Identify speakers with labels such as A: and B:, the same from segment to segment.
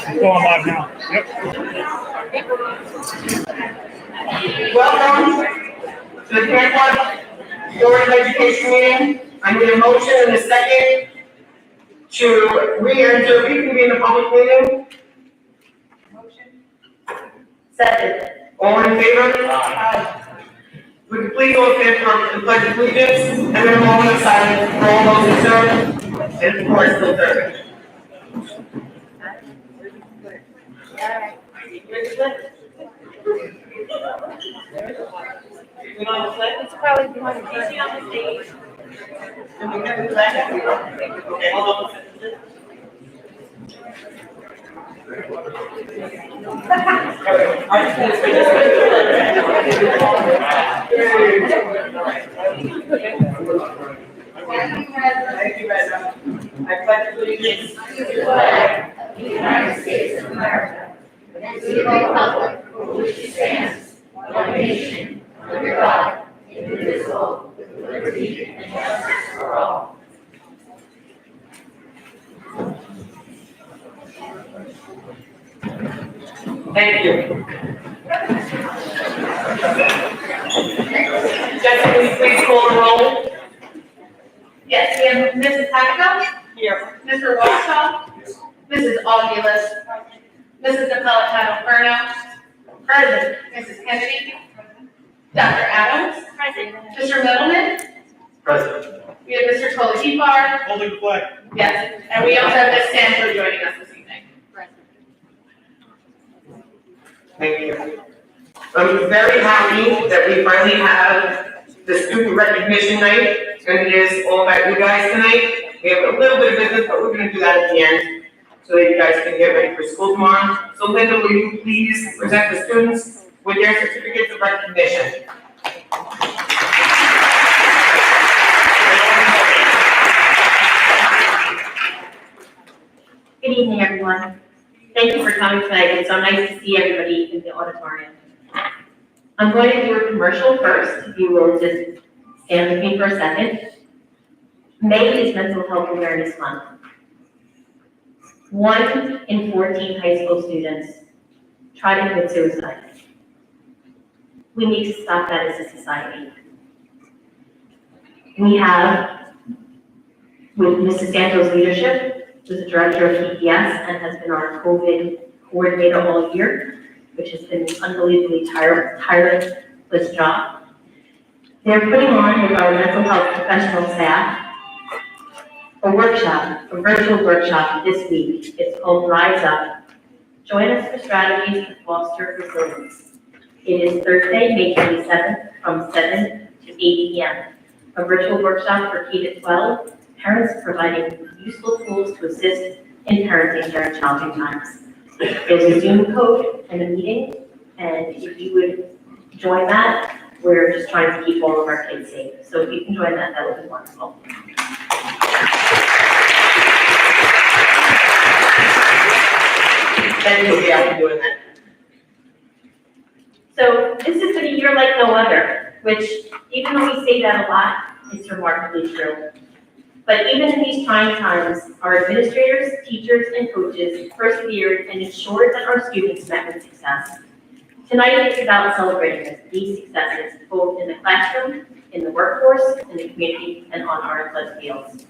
A: Go on live now. Yep.
B: Welcome to the Connecticut Board of Education meeting. I need a motion and a second to reconvene the public meeting. Motion. Second. All in favor? Aye. Would you please all stand for the pledge of allegiance and then a moment of silence for all those who serve and of course still serving.
C: It's probably behind the stage on the stage.
B: Okay, hold on. Thank you, Reza. I pledge allegiance to the flag of the United States of America and to the republic for which it stands, one nation, under God, indivisible, with liberty and justice for all. Thank you. Jessica, will you please call the roll?
C: Yes, we have Mrs. Hackett.
B: Here.
C: Mr. Warshaw. Mrs. Augulus. Mrs. Napolitano-Perno. Present. Mrs. Kennedy. Dr. Adams. Present. Mr. Middleman.
B: Present.
C: We have Mr. Tolajipar.
A: Holding the flag.
C: Yes, and we also have Ms. Sanford joining us this evening.
B: Thank you. I'm very happy that we finally have the student recognition night, and it is all about you guys tonight. We have a little bit of business, but we're gonna do that at the end, so that you guys can get ready for school tomorrow. So Linda, will you please present the students with their certificates of recognition?
D: Good evening, everyone. Thank you for coming tonight. It's so nice to see everybody in the auditorium. I'm going to do a commercial first, if you will just stand with me for a second. May is Mental Health Awareness Month. 1 in 14 high school students try to commit suicide. We need to stop that as a society. We have, with Mrs. Santos' leadership, who's the director of PPS and has been our COVID coordinator all year, which has been an unbelievably tireless job. They're putting on with our mental health professional staff a workshop, a virtual workshop this week. It's called Rise Up. Join us for strategies to foster resilience. It is Thursday, May 27th from 7 to 8 p.m. A virtual workshop for K to 12, parents providing useful tools to assist in parenting during challenging times. There's a Zoom code and a meeting, and if you would join that, we're just trying to keep all of our kids safe. So if you can join that, that would be wonderful.
B: Thank you, Gail, for doing that.
D: So this has been a year like no other, which even though we say that a lot, it's remarkably true. But even in these trying times, our administrators, teachers, and coaches persevered and ensured that our students met with success. Tonight is about celebrating these successes, both in the classroom, in the workforce, in the community, and on our athletic fields.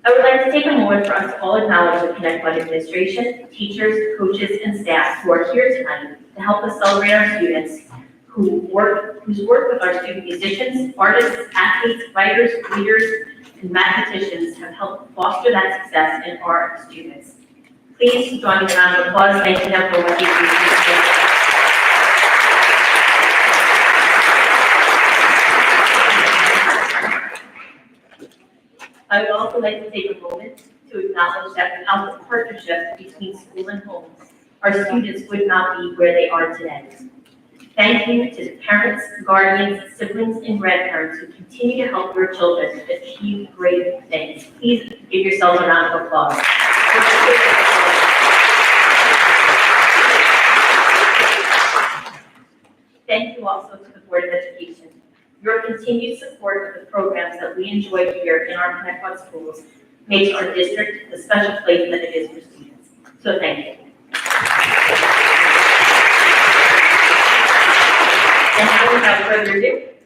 D: I would like to take a moment for us to all acknowledge the Connecticut administration, teachers, coaches, and staff who are here tonight to help us celebrate our students whose work with our student musicians, artists, athletes, writers, leaders, and mathematicians have helped foster that success in our students. Please join me in a round of applause. Thank you for what you do. I would also like to take a moment to acknowledge that without the partnership between school and homes, our students would not be where they are today. Thank you to the parents, guardians, siblings, and grandparents who continue to help your children achieve great things. Please give yourselves a round of applause. Thank you also to the Board of Education. Your continued support of the programs that we enjoy here in our Connecticut schools makes our district the special place that it is for students. So thank you.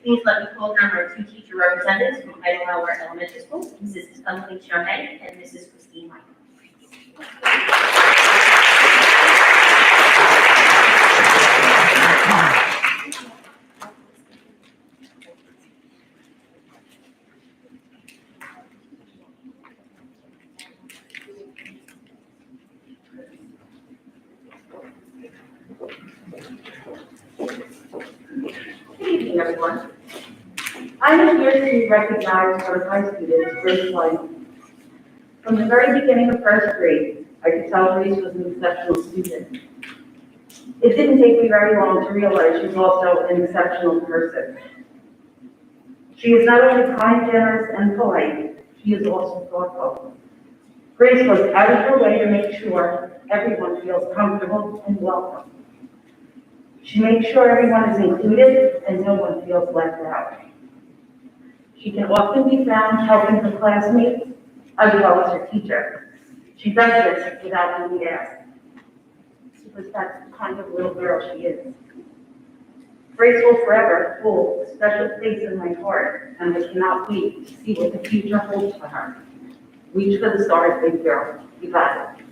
D: Please let me call down our two teacher representatives from Idlehour Elementary School, Mrs. Emily Charnay and Mrs. Christine Michael. Good evening, everyone. I am here to recognize our high students, Grace Lyman. From the very beginning of first grade, I could tell Grace was an exceptional student. It didn't take me very long to realize she's also an exceptional person. She is not only kind, generous, and polite, she is also thoughtful. Grace goes out of her way to make sure everyone feels comfortable and welcome. She makes sure everyone is included and no one feels left out. She can often be found helping her classmates as well as her teacher. She does this without being asked, because that's the kind of little girl she is. Grace will forever hold a special place in my heart, and I cannot wait to see what the future holds for her. Reach for the stars, big girl. You got it.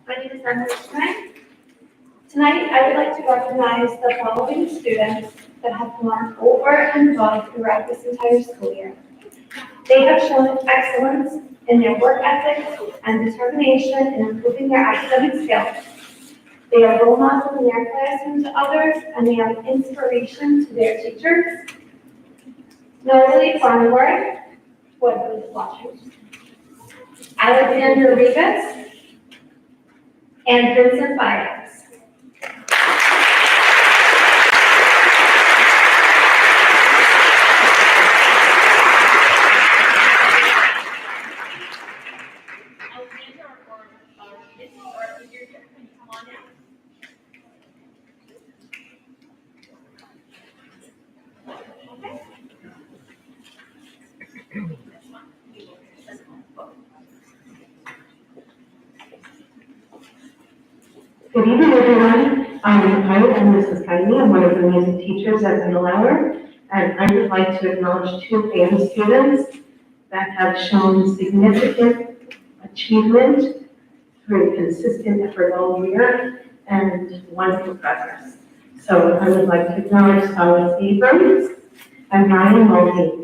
C: My name is Emily Charnay. Tonight, I would like to recognize the following students that have gone over and above throughout this entire school year. They have shown excellence in their work ethic and determination in improving their academic skills. They are role models in their classroom to others, and they are an inspiration to their teachers. Noralee Farnworth, Woodley Flushers. Alexander Rivas, and Vincent Byers.
A: Good evening, everyone. I am Mrs. Kylie. I'm one of the music teachers at Idlehour, and I would like to acknowledge two band students that have shown significant achievement through consistent effort all year and wonderful progress. So I would like to acknowledge Silas Abrams and Ryan Mulkey.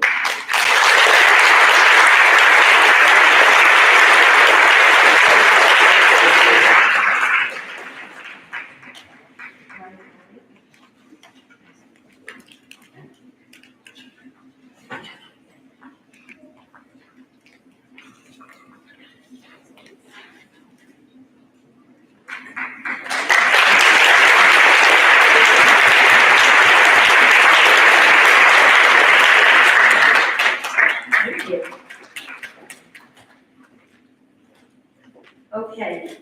D: Okay,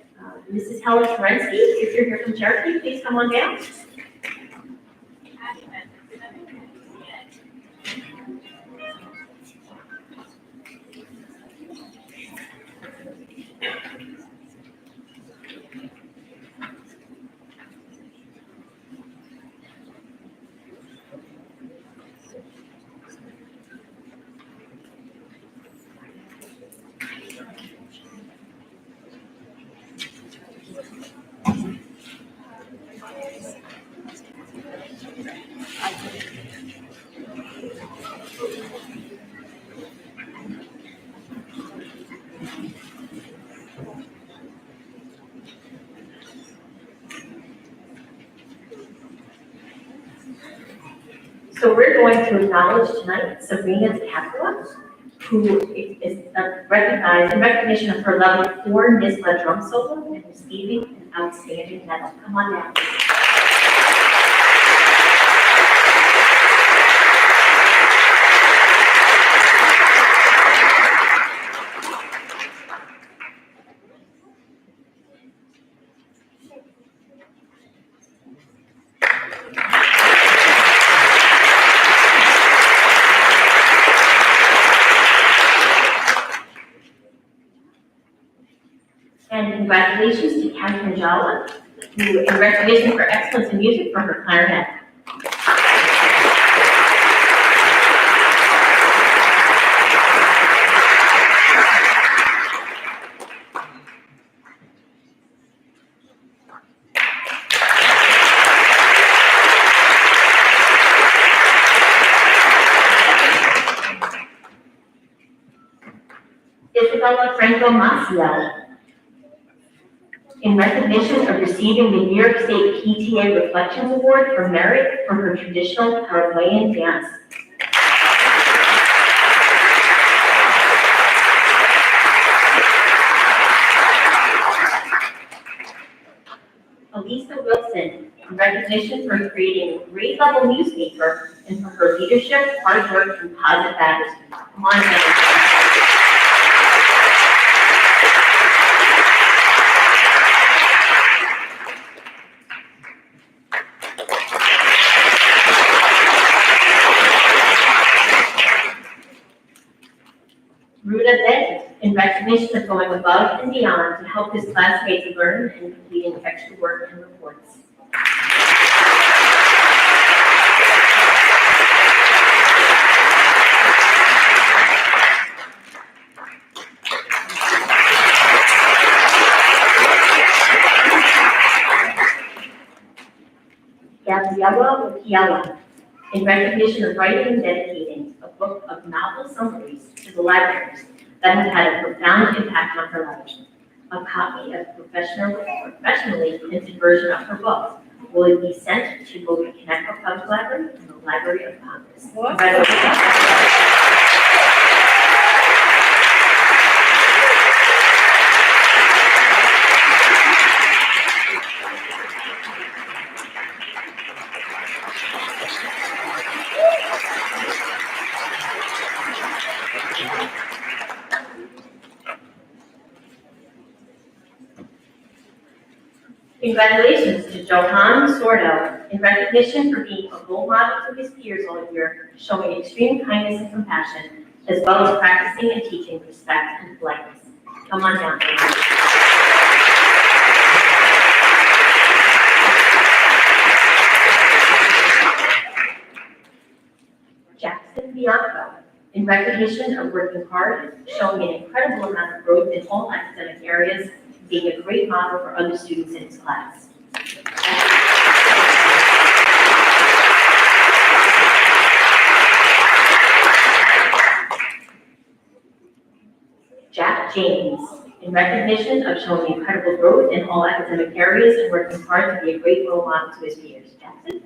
D: Mrs. Helen Kerensky, if you're here from Cherokee, please come on down. So we're going to acknowledge tonight Sabrina Capua. who is recognized in recognition of her level 4 NISBA drum solo and receiving an outstanding medal. Come on down. And congratulations to Catherine Jala, who in recognition for excellence in music for her clarinet. Isabella Franco Maciel, in recognition of receiving the New York State PTA Reflections Award for merit for her traditional Paraguayan dance. Elisa Wilson, in recognition for creating a grade-level newspaper and for her leadership, hard work, and positive attitude. Come on, Elisa. Ruda Bent, in recognition of going above and beyond to help his classmates learn and completing extra work and reports. Gabriela Okiela, in recognition of writing and dedicating a book of novel summaries to the libraries that have had a profound impact on her life. A copy of professionally printed version of her book will be sent to both the Connecticut Public Library and the Library of Congress. Congratulations to Johan Sordo, in recognition for being a role model to his peers all year, showing extreme kindness and compassion, as well as practicing and teaching respect and politeness. Come on down, Johan. Jackson Bianco, in recognition of working hard, showing an incredible amount of growth in all academic areas, being a great model for other students in his class. Jack James, in recognition of showing incredible growth in all academic areas and working hard to be a great role model to his peers. Jackson?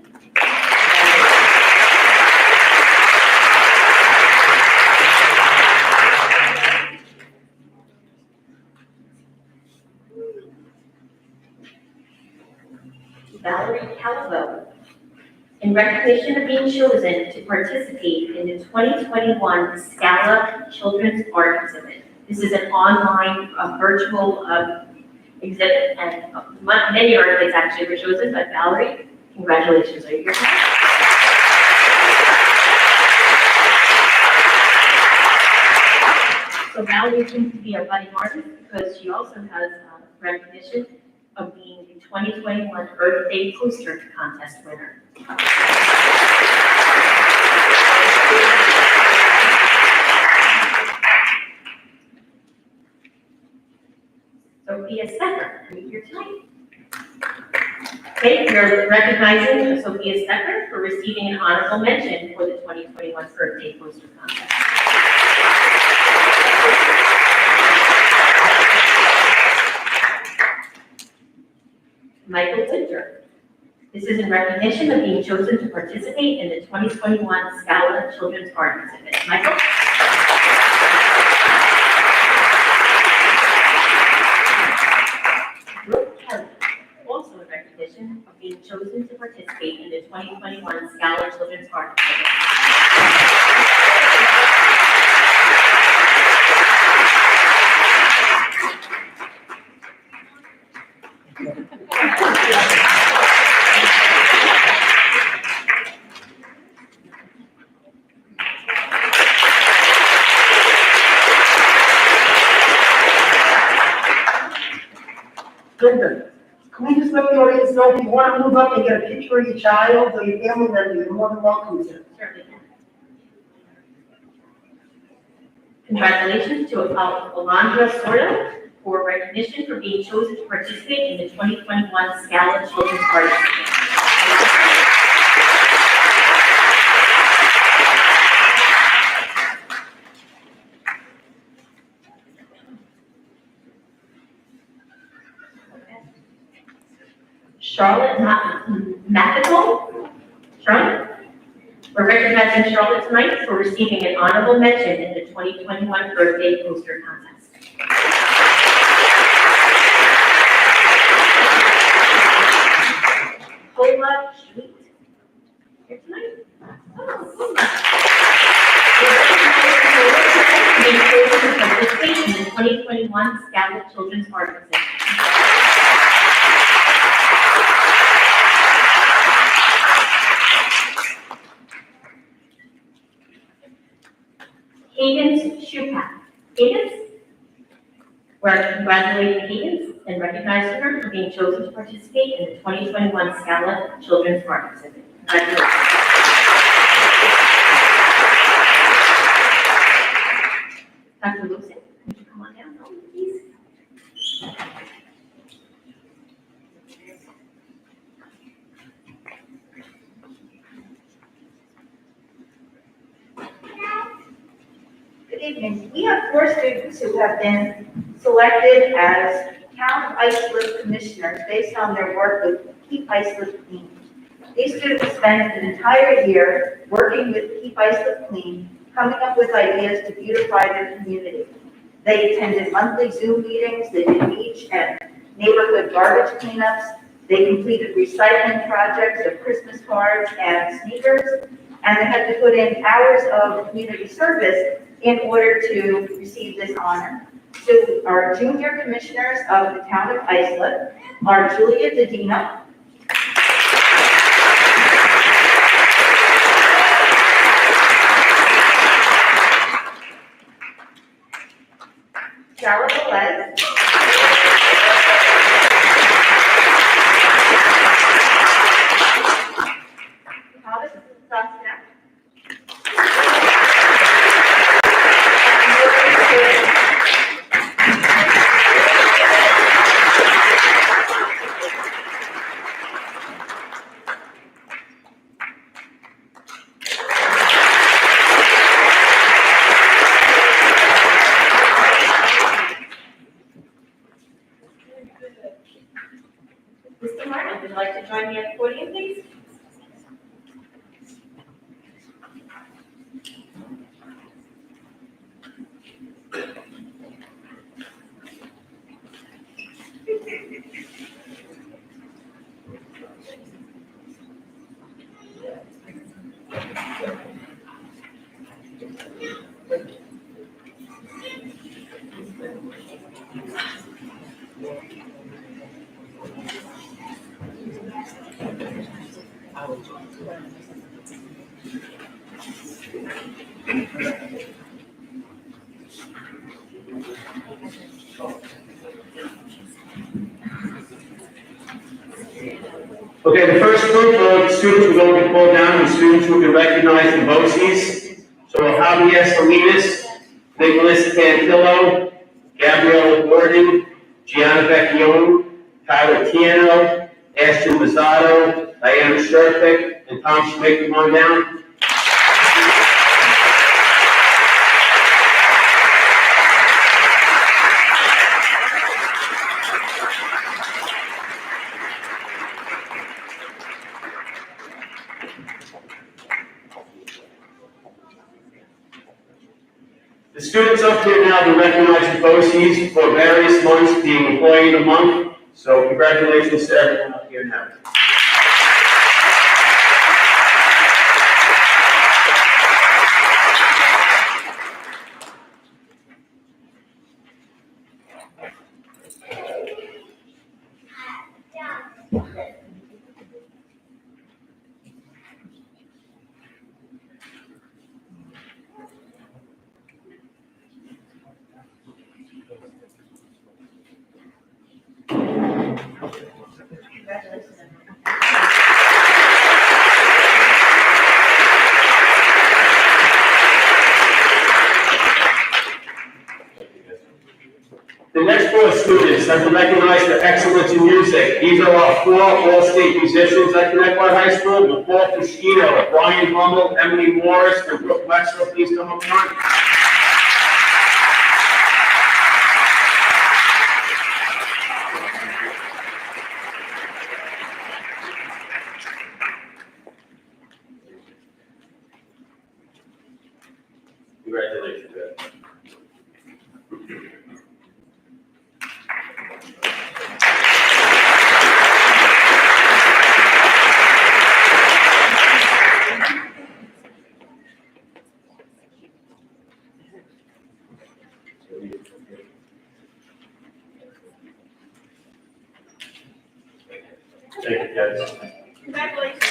D: Valerie Calvo, in recognition of being chosen to participate in the 2021 Scala Children's Art Exhibit. This is an online virtual exhibit, and many artists actually were chosen, but Valerie, congratulations, are you here? So Valerie seems to be a budding artist because she also has recognition of being the 2021 Earth Day Poster Contest winner. Sophia Stecker, are you here tonight? Okay, we're recognizing Sophia Stecker for receiving an honorable mention for the 2021 Earth Day Poster Contest. Michael Winter. This is in recognition of being chosen to participate in the 2021 Scala Children's Art Exhibit. Michael? chosen to participate in the 2021 Scala Children's Art Exhibit.
B: Linda, can we just let the audience know if you want to move up and get a picture of your child or your family member, you're more than welcome to.
D: Certainly can. Congratulations to Alondra Sordo for recognition for being chosen to participate in the 2021 Scala Children's Art Exhibit. Charlotte Mathical. Charlotte? We're recognizing Charlotte tonight for receiving an honorable mention in the 2021 birthday poster contest. Paula Schmidt. Here tonight? Oh, Paula. We're recognizing Paula Schmidt for being chosen to participate in the 2021 Scala Children's Art Exhibit. Higgins Shupak. Higgins? We're congratulating Higgins and recognizing her for being chosen to participate in the 2021 Scala Children's Art Exhibit. Congratulations. Dr. Wilson, would you come on down, please?
E: Good evening. We have 4 students who have been selected as Town of Islip Commissioners based on their work with Keep Islip Clean. These students spent an entire year working with Keep Islip Clean, coming up with ideas to beautify their community. They attended monthly Zoom meetings, they did beach and neighborhood garbage cleanups, they completed recycling projects of Christmas cards and sneakers, and they had to put in hours of community service in order to receive this honor. So our junior commissioners of the town of Islip are Julia Dedina, Sarah Velez, Thomas Sosnak,
D: Mr. Martin, would you like to join me at the podium, please?
F: Okay, the first group of students we're going to call down are students who can recognize the BOCES. So Javier Salinas, Nicholas Cantillo, Gabriella Gordon, Gianna Vecchione, Tyler Tiano, Ashton Mazzato, Diana Sherpick, and Tom Schmidt. Come on down. The students up here now to recognize the BOCES for various months being Employee of the Month. So congratulations to everyone up here now. The next four students have been recognized for excellence in music. These are our four all-state musicians at Connecticut High School: Paul Fuschino, Brian Hummel, Emily Morris, and Brooke Wexler. Please come up front. Congratulations, guys. Thank you, guys.
E: Congratulations.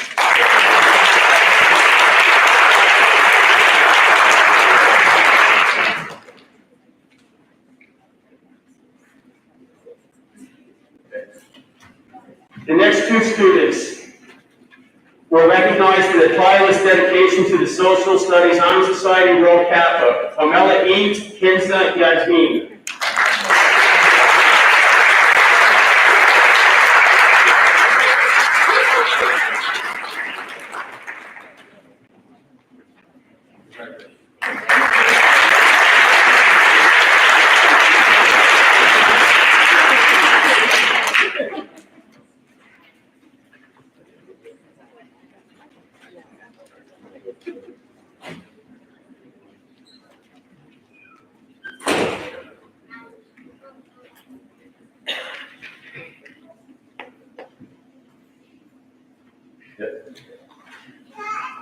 F: The next two students were recognized for their tireless dedication to the Social Studies Honor Society Rho Kappa: Pamela E. Kinza Yasmin.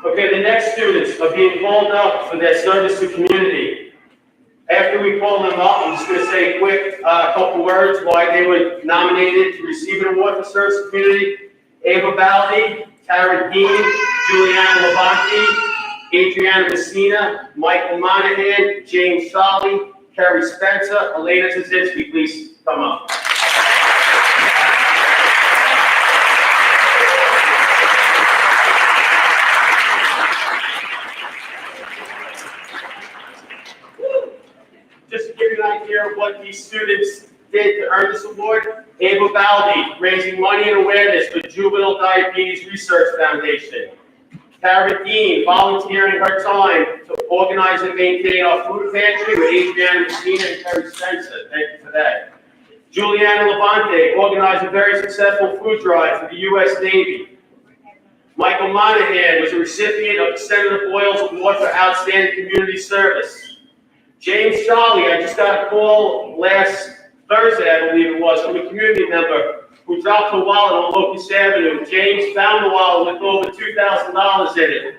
F: Okay, the next students are being called up for their service to community. After we call them up, I'm just going to say a quick couple words why they were nominated to receive an award for service to community. Ava Baldi, Tara Dean, Juliana Levanti, Adriana Messina, Michael Monahan, James Solly, Kerry Spencer, Elena Zazinski. Please come up. Just to give you an idea of what these students did to earn this award: Ava Baldi, raising money and awareness for Juvenile Diabetes Research Foundation. Tara Dean, volunteering her time to organize and maintain our food pantry with Adriana Messina and Kerry Spencer. Thank you for that. Juliana Levante, organized a very successful food drive for the U.S. Navy. Michael Monahan was a recipient of the Senator Boyles Award for Outstanding Community Service. James Solly, I just got a call last Thursday, I believe it was, from a community member who dropped her wallet on Locust Avenue. James found the wallet with over $2,000 in it.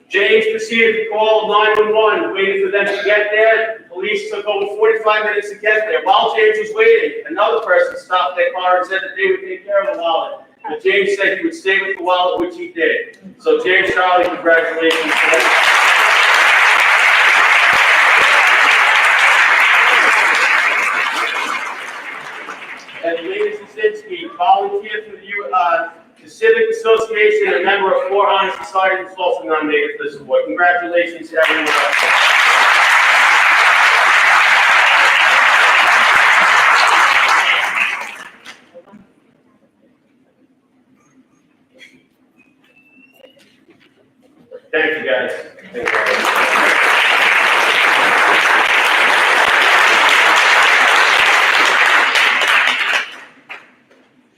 F: James proceeded to call 911, waiting for them to get there. The police took over 45 minutes to get there. While James was waiting, another person stopped their car and said that they would take care of the wallet. But James said he would stay with the wallet, which he did. So James Solly, congratulations. And Elena Zazinski, volunteered for the Civic Association and a member of 4 Honor Societies, is also nominated for this award. Congratulations to everyone else. Thank you, guys. Thank you.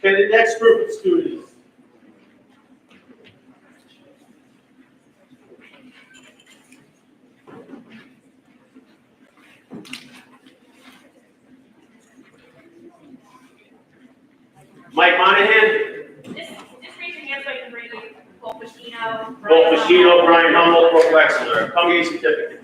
F: Okay, the next group of students. Mike Monahan,
C: Just raise your hand so I can bring you Paul Pacino.
F: Paul Fuschino, Brian Hummel, Brooke Wexler. Come get your certificates.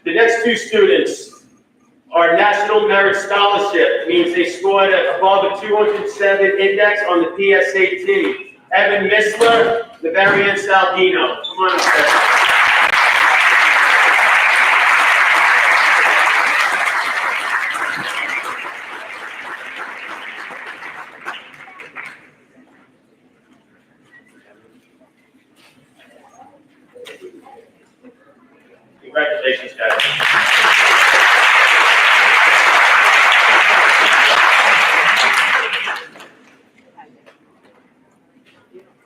F: The next two students are National Merit Scholarship, means they scored above a 207 index on the PSAT. Evan Missler, Navarian Saldino. Come on up, Evan. Congratulations, guys.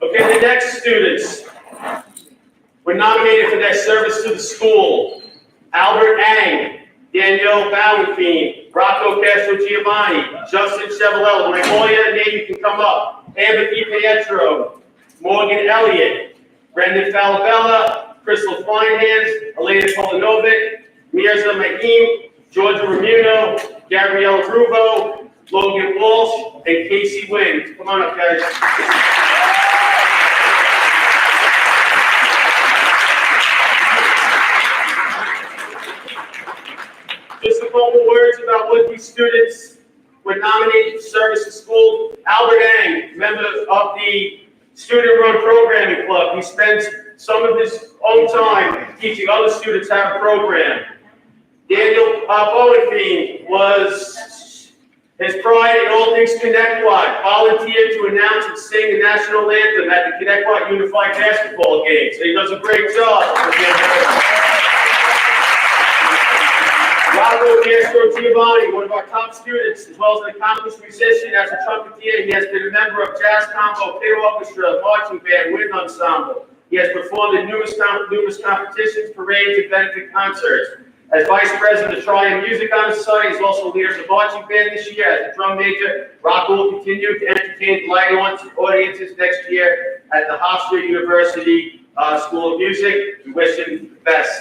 F: Okay, the next students were nominated for their service to the school. Albert Ang, Danielle Bauenfein, Rocco Castro Giovanni, Justin Chevallella. When I call your name, you can come up. Amber Pietro, Morgan Elliott, Brendan Falabella, Crystal Feinhands, Elena Polinovic, Mirza Mahim, Georgia Remuno, Gabrielle Ruvo, Logan Walsh, and Casey Wing. Come on up, guys. Just a couple words about what these students were nominated for service to school. Albert Ang, member of the student-run programming club. He spends some of his own time teaching other students how to program. Daniel Bowenfein was his pride in all things Connecticut, volunteered to announce and sing the national anthem at the Connecticut Unified Basketball games. So he does a great job. Rocco Castro Giovanni, one of our top students, as well as an accomplished musician as a trumpetier. He has been a member of Jazz Combo, Pit Orchestra, Marching Band, Wind Ensemble. He has performed in numerous competitions, parades, and benefit concerts. As Vice President of Triumph Music Honor Society, he's also leader of the marching band this year. As a drum major, Rocco will continue to entertain light audiences next year at the Hofstra University School of Music. We wish him the best.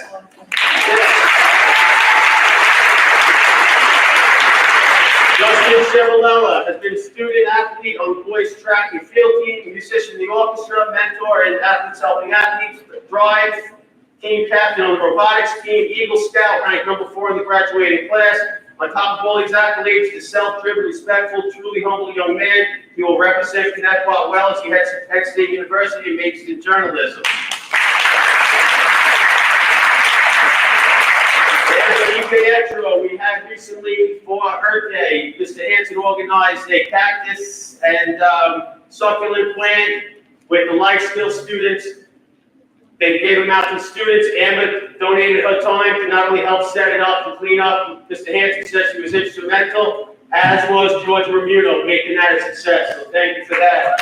F: Justin Chevallella has been a student athlete on the boys track and field team, musician in the orchestra, mentor and athletes helping athletes, drive, team captain on the robotics team, Eagle Scout, ranked number 4 in the graduating class. On top of all these accolades, he's a self-driven, respectful, truly humble young man. He will represent Connecticut well as he heads to Penn State University and makes it in journalism. Pietro, we had recently for Earth Day, Mr. Hanson organized a cactus and succulent plant with the life skills students. They gave them out to the students. Amber donated her time to not only help set it up and clean up. Mr. Hanson said she was instrumental, as was George Remuno, making that a success. So thank you for that.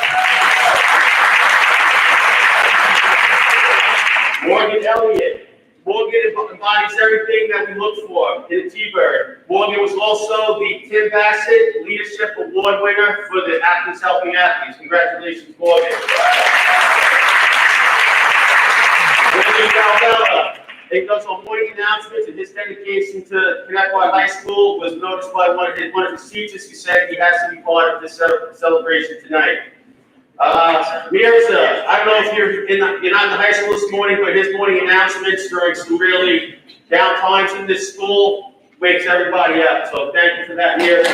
F: Morgan Elliott. Morgan embodies everything that we look for in a T-Bird. Morgan was also the Tim Bassett Leadership Award winner for the Athletes Helping Athletes. Congratulations, Morgan. Morgan Falbella, he does some morning announcements, and his dedication to Connecticut High School was noticed by one of his teachers who said he has to be part of this celebration tonight. Mirza, I don't know if you're not in the high school this morning, but his morning announcements during some really down times in this school wakes everybody up. So thank you for that, Mirza.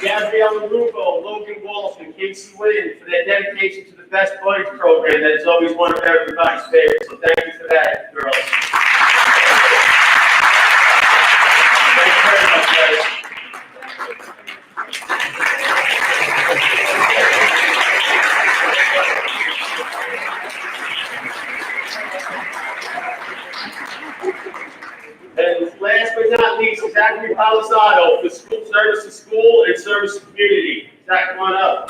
F: Gabrielle Rubo, Logan Walsh, and Casey Wynn for their dedication to the Best Buddies program that is always one of everybody's favorites. So thank you for that, girls. Thank you very much, guys. And last but not least, Zachary Palisado for school service to school and service to community. Zach, come on up.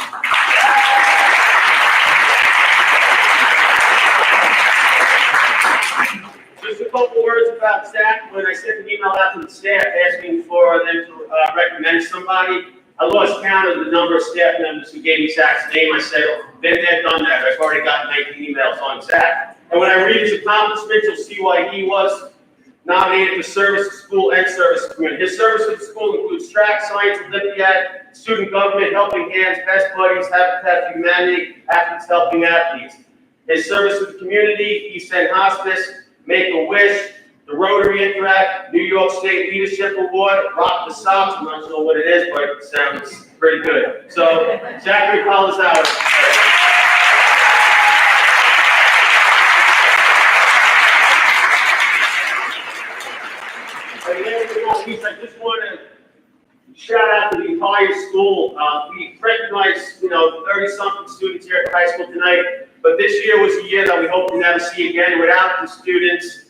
F: Just a couple words about Zach. When I sent an email out to the staff asking for them to recommend somebody, I lost count of the number of staff members who gave me Zach's name. I said, been there, done that. I've already got 19 emails on Zach. And when I read his accomplishments, you'll see why he was nominated for service to school and service to community. His service to the school includes track, science, Olympiad, student government, helping hands, best buddies, Habitat for Humanity, athletes helping athletes. His service to the community, East End Hospice, Make-A-Wish, the Rotary Interact, New York State Leadership Award, Rock the Socks, I'm not sure what it is, but it sounds pretty good. So, Zachary Palazzaro. I just want to shout out to the entire school. We recognize, 30-something students here at the high school tonight, but this year was a year that we hope to never see again without the students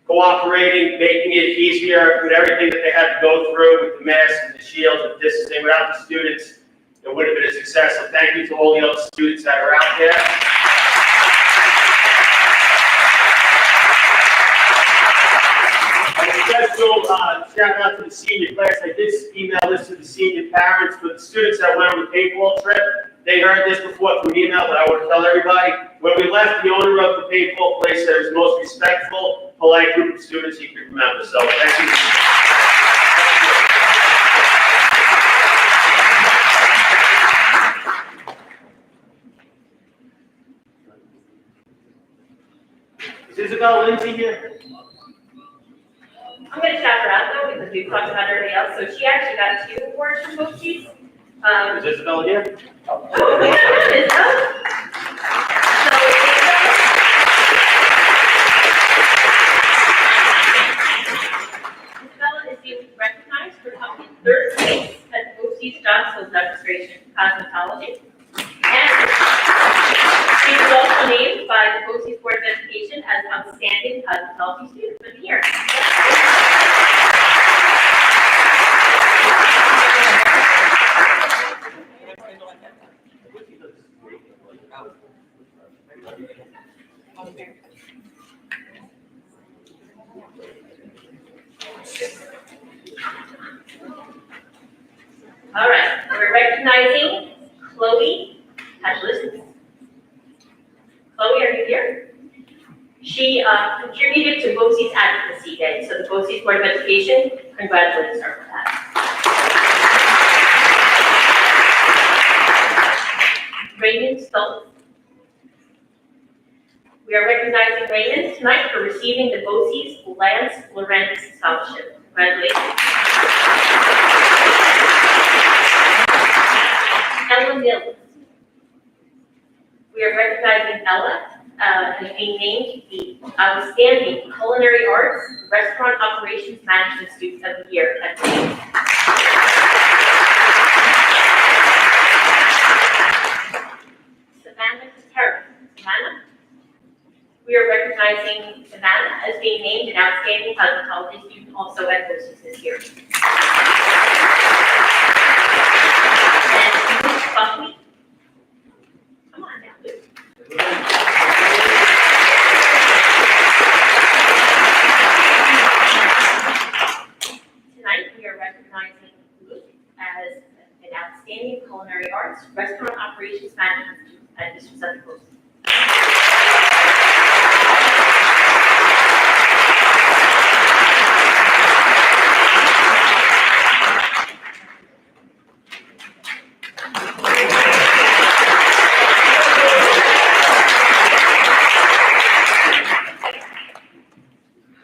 F: cooperating, making it easier with everything that they had to go through with the masks and the shields and distancing. Without the students, it would have been a success. So thank you to all the other students that are out there. Special shout out to the senior class. I did email this to the senior parents, but the students that went on the paintball trip, they heard this before through email, but I want to tell everybody. When we left, the owner of the paintball place said it was the most respectful, polite group of students he could remember. So thank you. Is Isabel Lindsay here?
D: I'm going to shout her out though because we've talked about everybody else. So she actually got 2 awards from BOCES.
F: Is Isabel here?
D: Oh, my goodness, no. Isabella is being recognized for coming in 3rd place at BOCES job skills demonstration cosmetology. And she was also named by the BOCES Board of Education as Outstanding Cosmetology Student of the Year. All right, we're recognizing Chloe Hatchlis. Chloe, are you here? She contributed to BOCES Advocacy Day, so the BOCES Board of Education congratulates her for that. Raymond Stoltz. We are recognizing Raymond tonight for receiving the BOCES Lance Lorenz Scholarship. Congratulations. Ella Mills. We are recognizing Ella as being named the Outstanding Culinary Arts Restaurant Operations Management Student of the Year at BOCES. Savannah Terra. Savannah. We are recognizing Savannah as being named an Outstanding Cosmetology Student also at BOCES this year. And Luke Buckley. Come on now, Luke. Tonight, we are recognizing Luke as an Outstanding Culinary Arts Restaurant Operations Management Student at District 7 BOCES.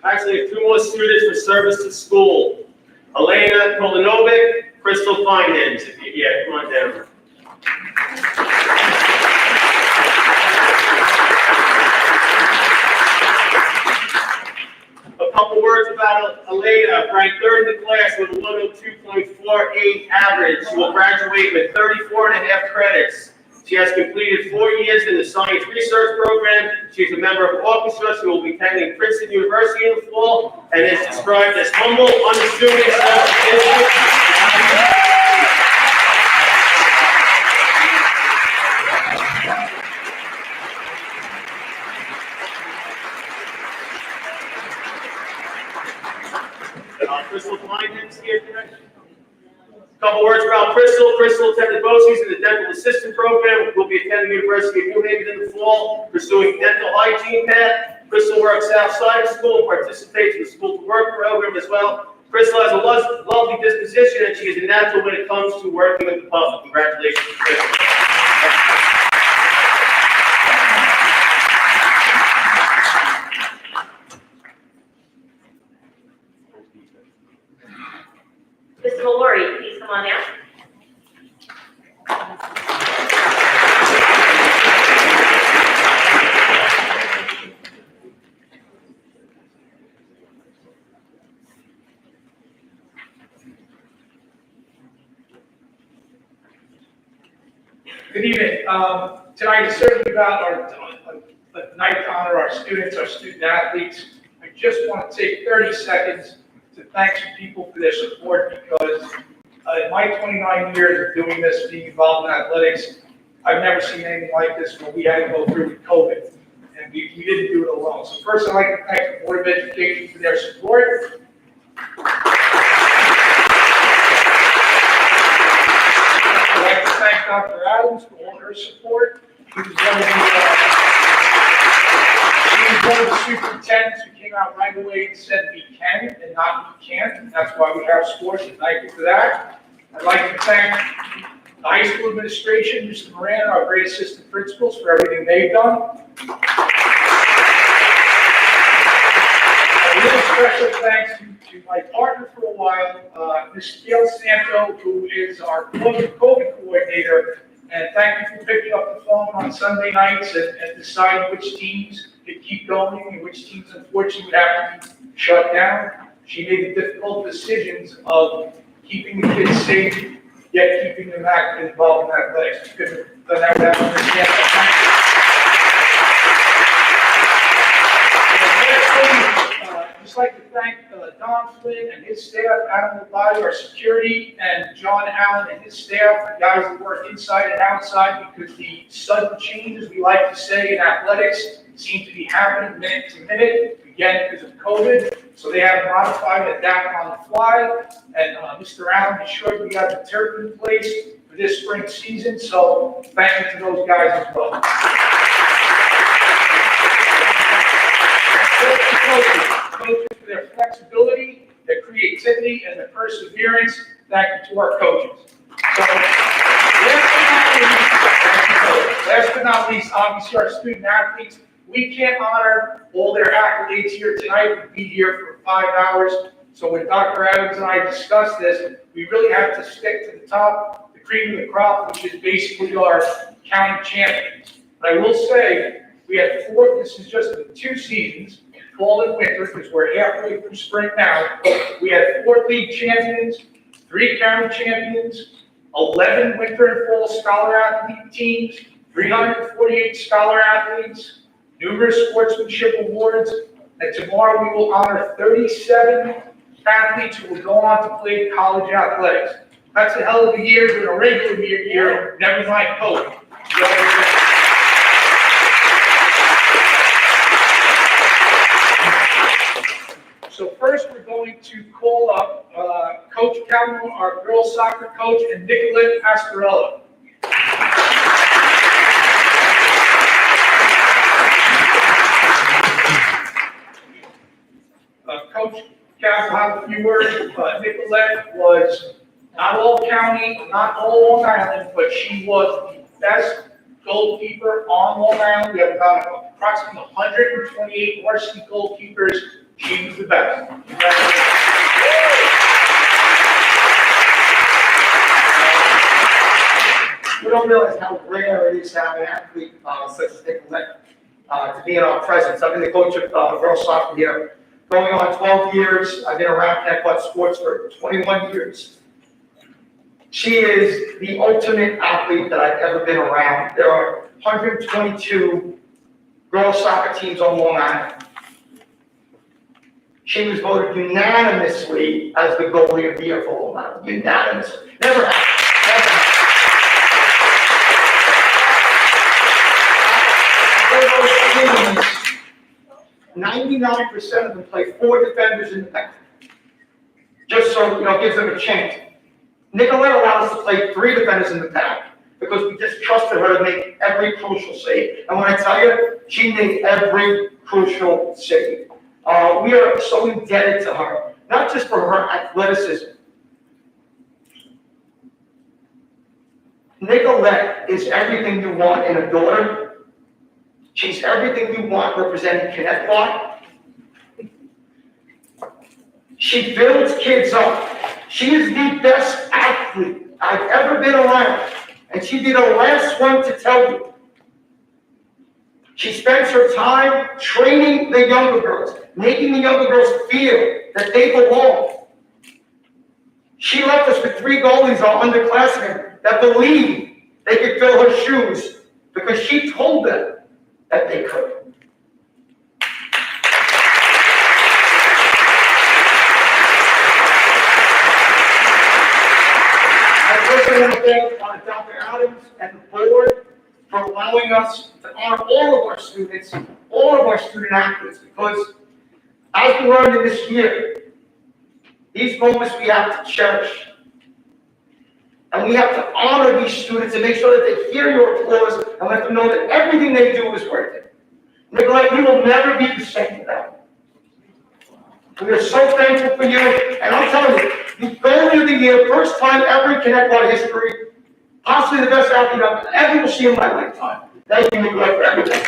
F: Actually, 2 more students for service to school. Elena Kolanovic, Crystal Finance. Yeah, come on down. A couple words about Elena, ranked 3rd in the class with a 102.48 average. She will graduate with 34.5 credits. She has completed 4 years in the Science Research Program. She's a member of orchestra. She will be attending Princeton University in the fall and is described as humble, unassuming, self-sufficient. Crystal Kleinhen's here today. Couple words about Crystal. Crystal attended BOCES in the dental assistant program. Will be attending University of New Haven in the fall, pursuing dental hygiene path. Crystal works outside of school, participates in the school to work program as well. Crystal has a lovely disposition, and she is a natural when it comes to working with the public. Congratulations, Crystal.
D: come on out.
G: Good evening. Tonight is certainly about a night to honor our students, our student athletes. I just want to take 30 seconds to thank some people for their support because in my 29 years of doing this, being involved in athletics, I've never seen anything like this when we had to go through with COVID. And we didn't do it alone. So first, I'd like to thank the Board of Education for their support. I'd like to thank Dr. Adams for all her support. She was one of the superintendents who came out right away and said we can and not we can't, and that's why we have sports, and thank you for that. I'd like to thank the high school administration, Mr. Moran, our great assistant principals, for everything they've done. A real special thanks to my partner for a while, Ms. Gail Santo, who is our COVID coordinator, and thank you for picking up the phone on Sunday nights and deciding which teams could keep going and which teams unfortunately would have to be shut down. She made the difficult decisions of keeping the kids safe, yet keeping them active and involved in athletics. You couldn't have done that without understanding that. I'd just like to thank Don Flynn and his staff, Adam Labate, our security, and John Allen and his staff, the guys that work inside and outside, because the sudden changes, we like to say, in athletics seem to be happening minute to minute, again, because of COVID. So they have modified and adapted on the fly. And Mr. Allen ensured we got the turf in place for this spring season. So thank you to those guys as well. Coaches for their flexibility, their creativity, and their perseverance. Thank you to our coaches. So, last but not least, obviously our student athletes. We can't honor all their accolades here tonight. We'd be here for 5 hours. So when Dr. Adams and I discussed this, we really have to stick to the top, the cream of the crop, which is basically our county champions. But I will say, we had this is just the 2 seasons, fall and winter, because we're halfway through spring now. We had 4 league champions, 3 county champions, 11 winter and fall scholar athlete teams, 348 scholar athletes, numerous sportsmanship awards, and tomorrow we will honor 37 athletes who will go on to play college athletics. That's a hell of a year than a regular year, never mind COVID. So first, we're going to call up Coach Calhoun, our girls soccer coach, and Nicolette Ascarello. Coach Calhoun will have a few words. Nicolette was not all county, not all Long Island, but she was the best goalkeeper on Long Island. We have about approximately 128 varsity goalkeepers. She was the best.
H: We don't realize how rare it is to have an athlete such as Nicolette to be in our presence. I've been the coach of girls soccer here going on 12 years. I've been around Connecticut sports for 21 years. She is the ultimate athlete that I've ever been around. There are 122 girls soccer teams on Long Island. She was voted unanimously as the goalie of the year for Long Island. Unanimously. Never happened. Never happened. 99% of them play 4 defenders in the back. Just so, it gives them a chance. Nicolette allowed us to play 3 defenders in the back because we just trusted her to make every crucial save. And when I tell you, she made every crucial save. We are so indebted to her, not just for her athleticism. Nicolette is everything you want in a daughter. She's everything you want representing Connecticut. She builds kids up. She is the best athlete athlete I've ever been around, and she'd be the last one to tell you. She spends her time training the younger girls, making the younger girls feel that they belong. She left us with 3 goalies, our underclassmen, that believed they could fill her shoes because she told them that they could. I personally want to thank Dr. Adams and the board for allowing us to honor all of our students, all of our student athletes, because as we learned in this year, these moments we have to cherish. And we have to honor these students and make sure that they hear your applause and let them know that everything they do is worth it. Nicolette, we will never be the same without you. We are so thankful for you, and I'm telling you, the goalie of the year, first time ever in Connecticut history, possibly the best athlete I've ever will see in my lifetime. Thank you, Nicolette, for everything.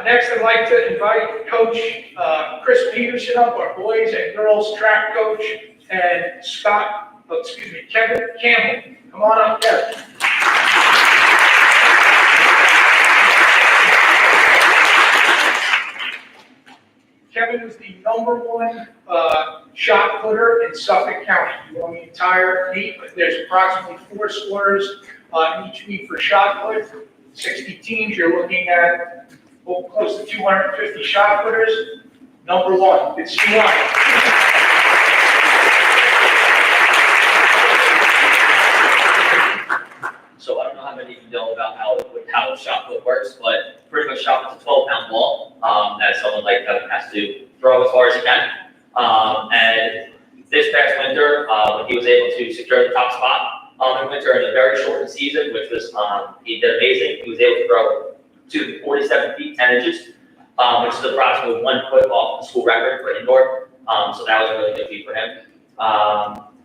G: Next, I'd like to invite Coach Chris Peterson up, our boys and girls track coach, and Kevin Campbell. Come on up, Kevin. Kevin was the #1 shot putter in Suffolk County. He won the entire meet, but there's approximately 4 scorers in each meet for shot put. 60 teams, you're looking at close to 250 shot putters. #1, it's CY.
I: So I don't know how many of you know about how shot put works, but pretty much shot put's a 12-pound ball that someone like Kevin has to throw as far as he can. And this past winter, he was able to secure the top spot in winter in a very shortened season, which was he did amazing. He was able to throw to 47 feet 10 inches, which is approximately 1 foot off the school record for indoor. So that was a really good feat for him.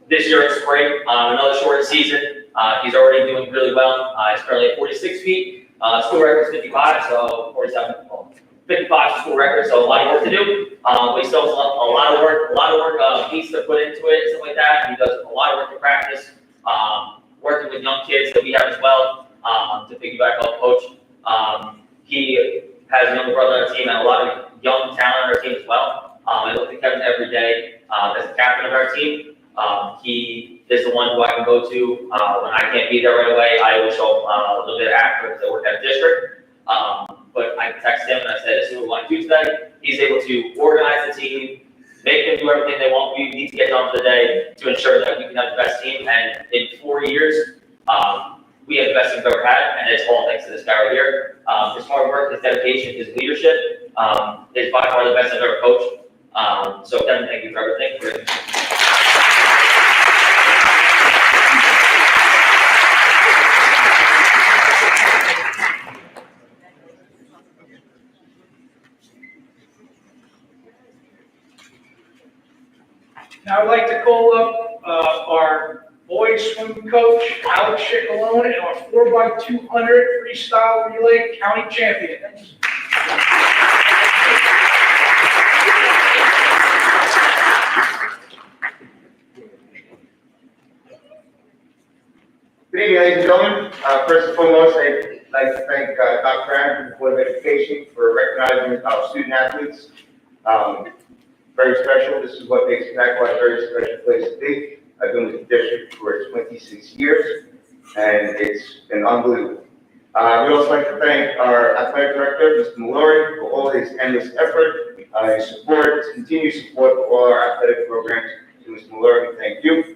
I: This year in spring, another shortened season. He's already doing really well. He's currently at 46 feet. School record is 55, so 47. 55 school record, so a lot of work to do. But he still has a lot of work needs to put into it and stuff like that. He does a lot of work in practice, working with young kids that we have as well, to piggyback off Coach. He has a younger brother on our team and a lot of young talent on our team as well. I look at Kevin every day as the captain of our team. He is the one who I can go to when I can't be there right away. I will show up a little bit after because I work at a district. But I text him and I said, this is what we want to do today. He's able to organize the team, make them do everything they want. We need to get done for the day to ensure that we can have the best team. And in 4 years, we have the best team we've ever had, and it's all thanks to this guy right here. His hard work, his dedication, his leadership is by far the best I've ever coached. So Kevin, thank you for everything.
G: Now I'd like to call up our boys swim coach, Alex Chicalone, and our 4x200 freestyle relay county champions.
J: Good evening, ladies and gentlemen. First and foremost, I'd like to thank Dr. Adams and the Board of Education for recognizing our student athletes. Very special. This is what makes Connecticut a very special place to be. I've been with the district for 26 years, and it's been unbelievable. We'd also like to thank our athletic director, Mr. Mallory, for all his endless effort, his support, his continued support for all our athletic programs. To Mr. Mallory, thank you.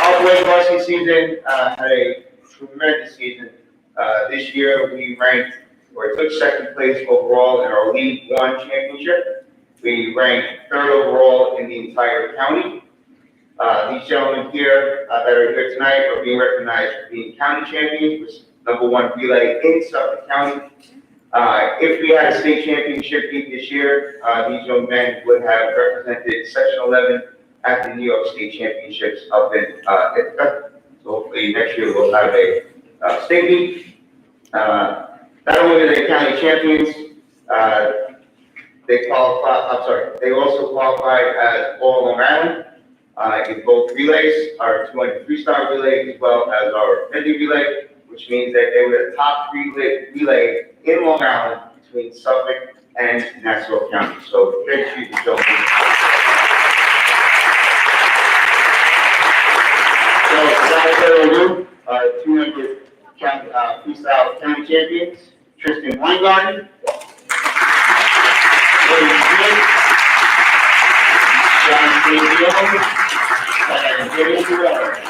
J: Our boys varsity season had a tremendous season. This year, we took second place overall in our League One championship. We ranked third overall in the entire county. These gentlemen here that are here tonight are being recognized for being county champions, with #1 relay in Suffolk County. If we had a state championship meet this year, these young men would have represented Section 11 at the New York State Championships up in Ithaca. So hopefully next year we'll have a state meet. Not only are they county champions, they also qualify as All Long Island in both relays, our 200 freestyle relay as well as our 50 relay, which means that they were the top relay in Long Island between Suffolk and Nassau County. So great treat to show. So without further ado, 200 freestyle county champions, Tristan Weingarten, William Smith, John Stavione, and Jimmy Durrell.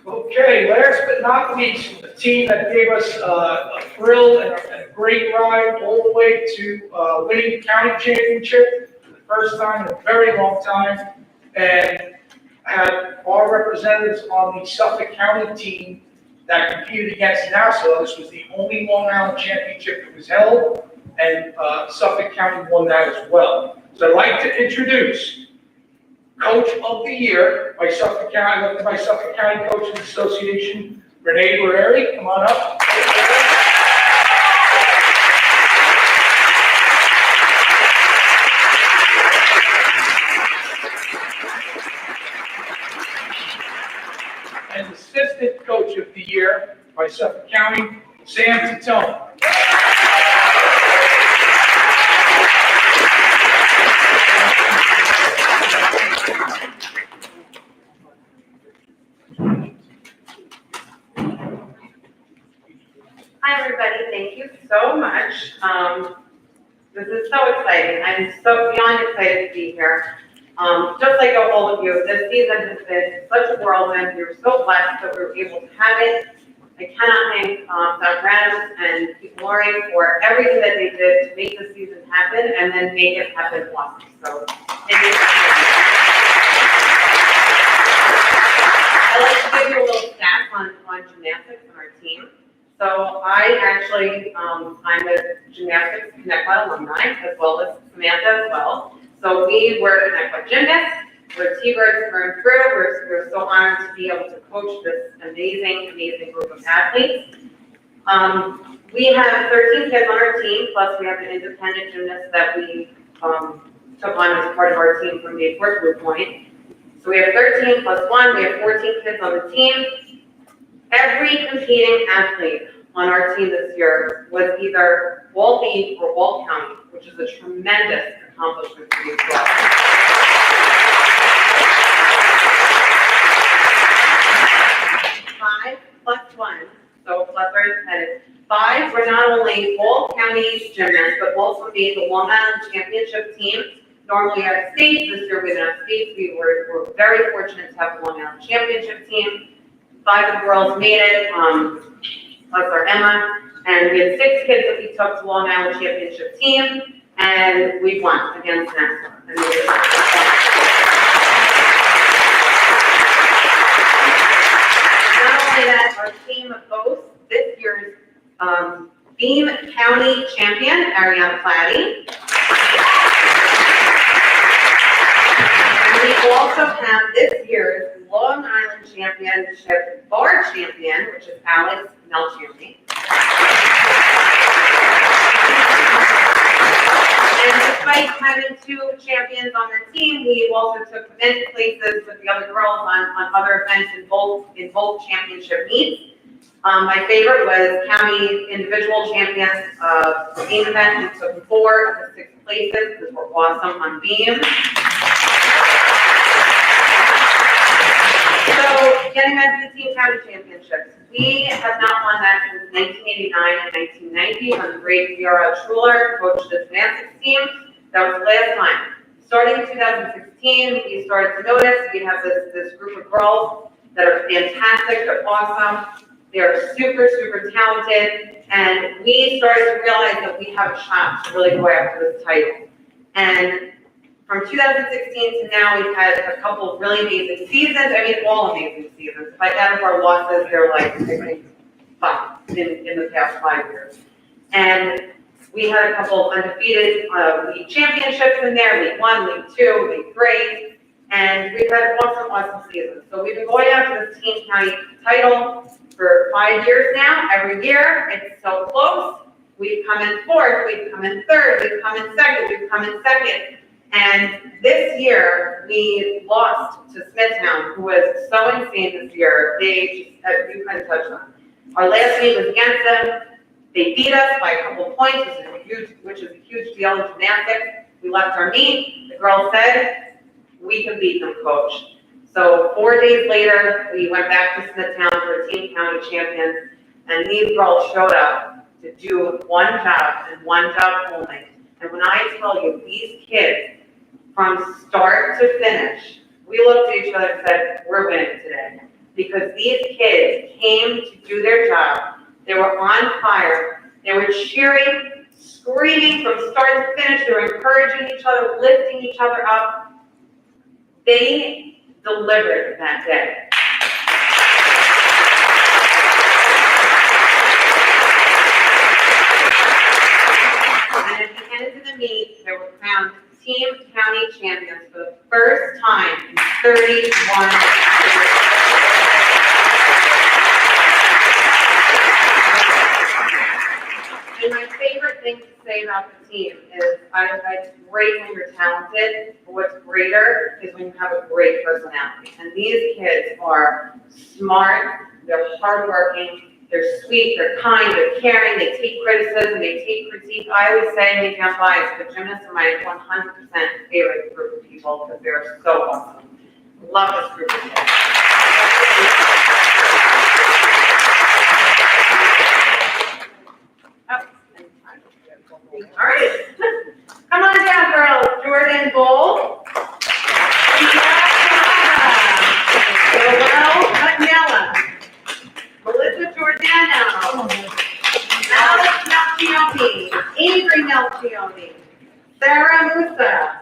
G: Okay, last but not least, the team that gave us a thrill and a great ride all the way to winning the county championship for the first time in a very long time, and had our representatives on the Suffolk County team that competed against Nassau. This was the only Long Island championship that was held, and Suffolk County won that as well. So I'd like to introduce Coach of the Year by Suffolk County, by Suffolk County Coaches Association, Renee Guerreri, come on up. And Assistant Coach of the Year by Suffolk County, Sam Titone.
K: Hi, everybody. Thank you so much. This is so exciting. I'm so beyond excited to be here. Just like all of you, this season has been such a whirlwind. We were so blessed that we were able to have it. I cannot thank Dr. Adams and Pete Lori for everything that they did to make this season happen and then make it happen awesome. So thank you. I'd like to give you a little stats on gymnastics on our team. So I actually, I'm a Gymnastics Connecticut alumni, as well as Samantha as well. So we were Connecticut gymnasts, we're T-Birds through and through. We're so honored to be able to coach this amazing, amazing group of athletes. We have 13 kids on our team, plus we have an independent gymnast that we took on as part of our team from the fourth group point. So we have 13 plus 1, we have 14 kids on the team. Every competing athlete on our team this year was either Wall B or Wall County, which is a tremendous accomplishment for these girls. 5 plus 1, so plus our independent. 5 were not only Wall County gymnasts, but also made the Long Island Championship team. Normally at states, this year we didn't have states. We were very fortunate to have the Long Island Championship team. 5 of the girls made it, plus our Emma, and we had 6 kids that we took to Long Island Championship team, and we won against Nassau. Not only that, our team boasts this year's Beam County champion, Ariana Platty. We also have this year's Long Island Championship bar champion, which is Alex Melchiori. And despite having 2 champions on their team, we also took event places with the other girls on other events in both championship meets. My favorite was county individual champions, team event. We took 4 of the 6 places. These were awesome on beam. So getting back to the team county championships, we have not won that since 1989 and 1990 when the great Vera Truller coached the gymnastics team. That was the last time. Starting in 2016, we started to notice we have this group of girls that are fantastic, they're awesome, they're super, super talented, and we started to realize that we have a shot to really go after this title. And from 2016 to now, we've had a couple of really amazing seasons. I mean, all amazing seasons. If I count our losses, they're like, I think, 5 in the past 5 years. And we had a couple of undefeated league championships in there, League 1, League 2, League 3, and we've had awesome, awesome seasons. So we've been going after this team county title for 5 years now. Every year, it's so close. We've come in 4th, we've come in 3rd, we've come in 2nd, we've come in 2nd. And this year, we lost to Smithtown, who was so insane this year. They just, you couldn't touch them. Our last meet was against them. They beat us by a couple of points, which is a huge deal in gymnastics. We left our meet. The girls said, we can beat them, coach. So 4 days later, we went back to Smithtown for team county champions. And these girls showed up to do one job and one job only. And when I tell you, these kids, from start to finish, we looked at each other and said, we're winning today. Because these kids came to do their job. They were on fire. They were cheering, screaming from start to finish. They were encouraging each other, lifting each other up. They delivered that day. And at the end of the meet, they were crowned team county champions for the first time in 31 years. And my favorite thing to say about the team is, it's great when you're talented, but what's greater is when you have a great personality. And these kids are smart, they're hardworking, they're sweet, they're kind, they're caring, they take criticism, they take critique. I always say, maybe I'm biased, but gymnasts are my 100% favorite group of people because they're so awesome. Love this group of people. All right. Come on down, girls. Jordan Bull. Noel Manella. Melissa Giordano. Alex Melchioni. Avery Melchioni. Sarah Musa.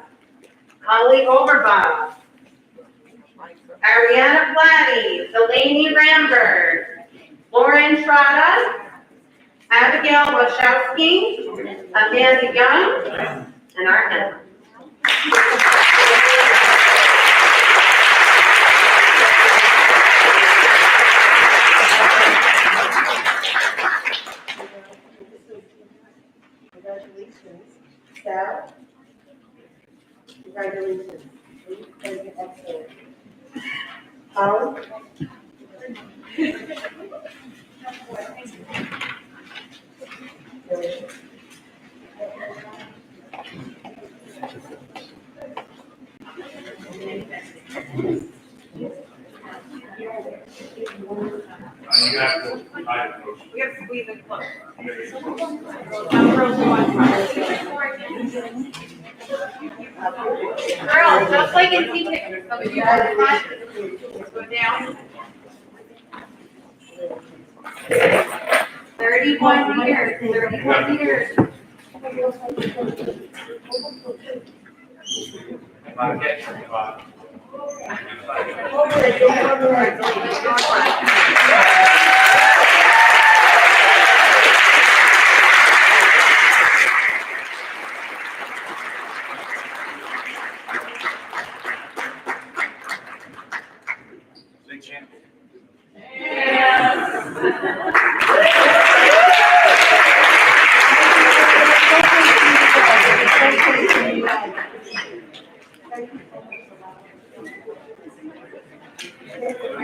K: Holly Overbaugh. Ariana Platty. Delaney Rambert. Lauren Trotta. Abigail Wachowski, Amanda Young, and our Emma.
A: Congratulations, Sal. Congratulations. Excellent. Holly.
K: We have to squeeze it close. Girls, just like in team pictures, so if you are the front, go down. 31 years, 31 years.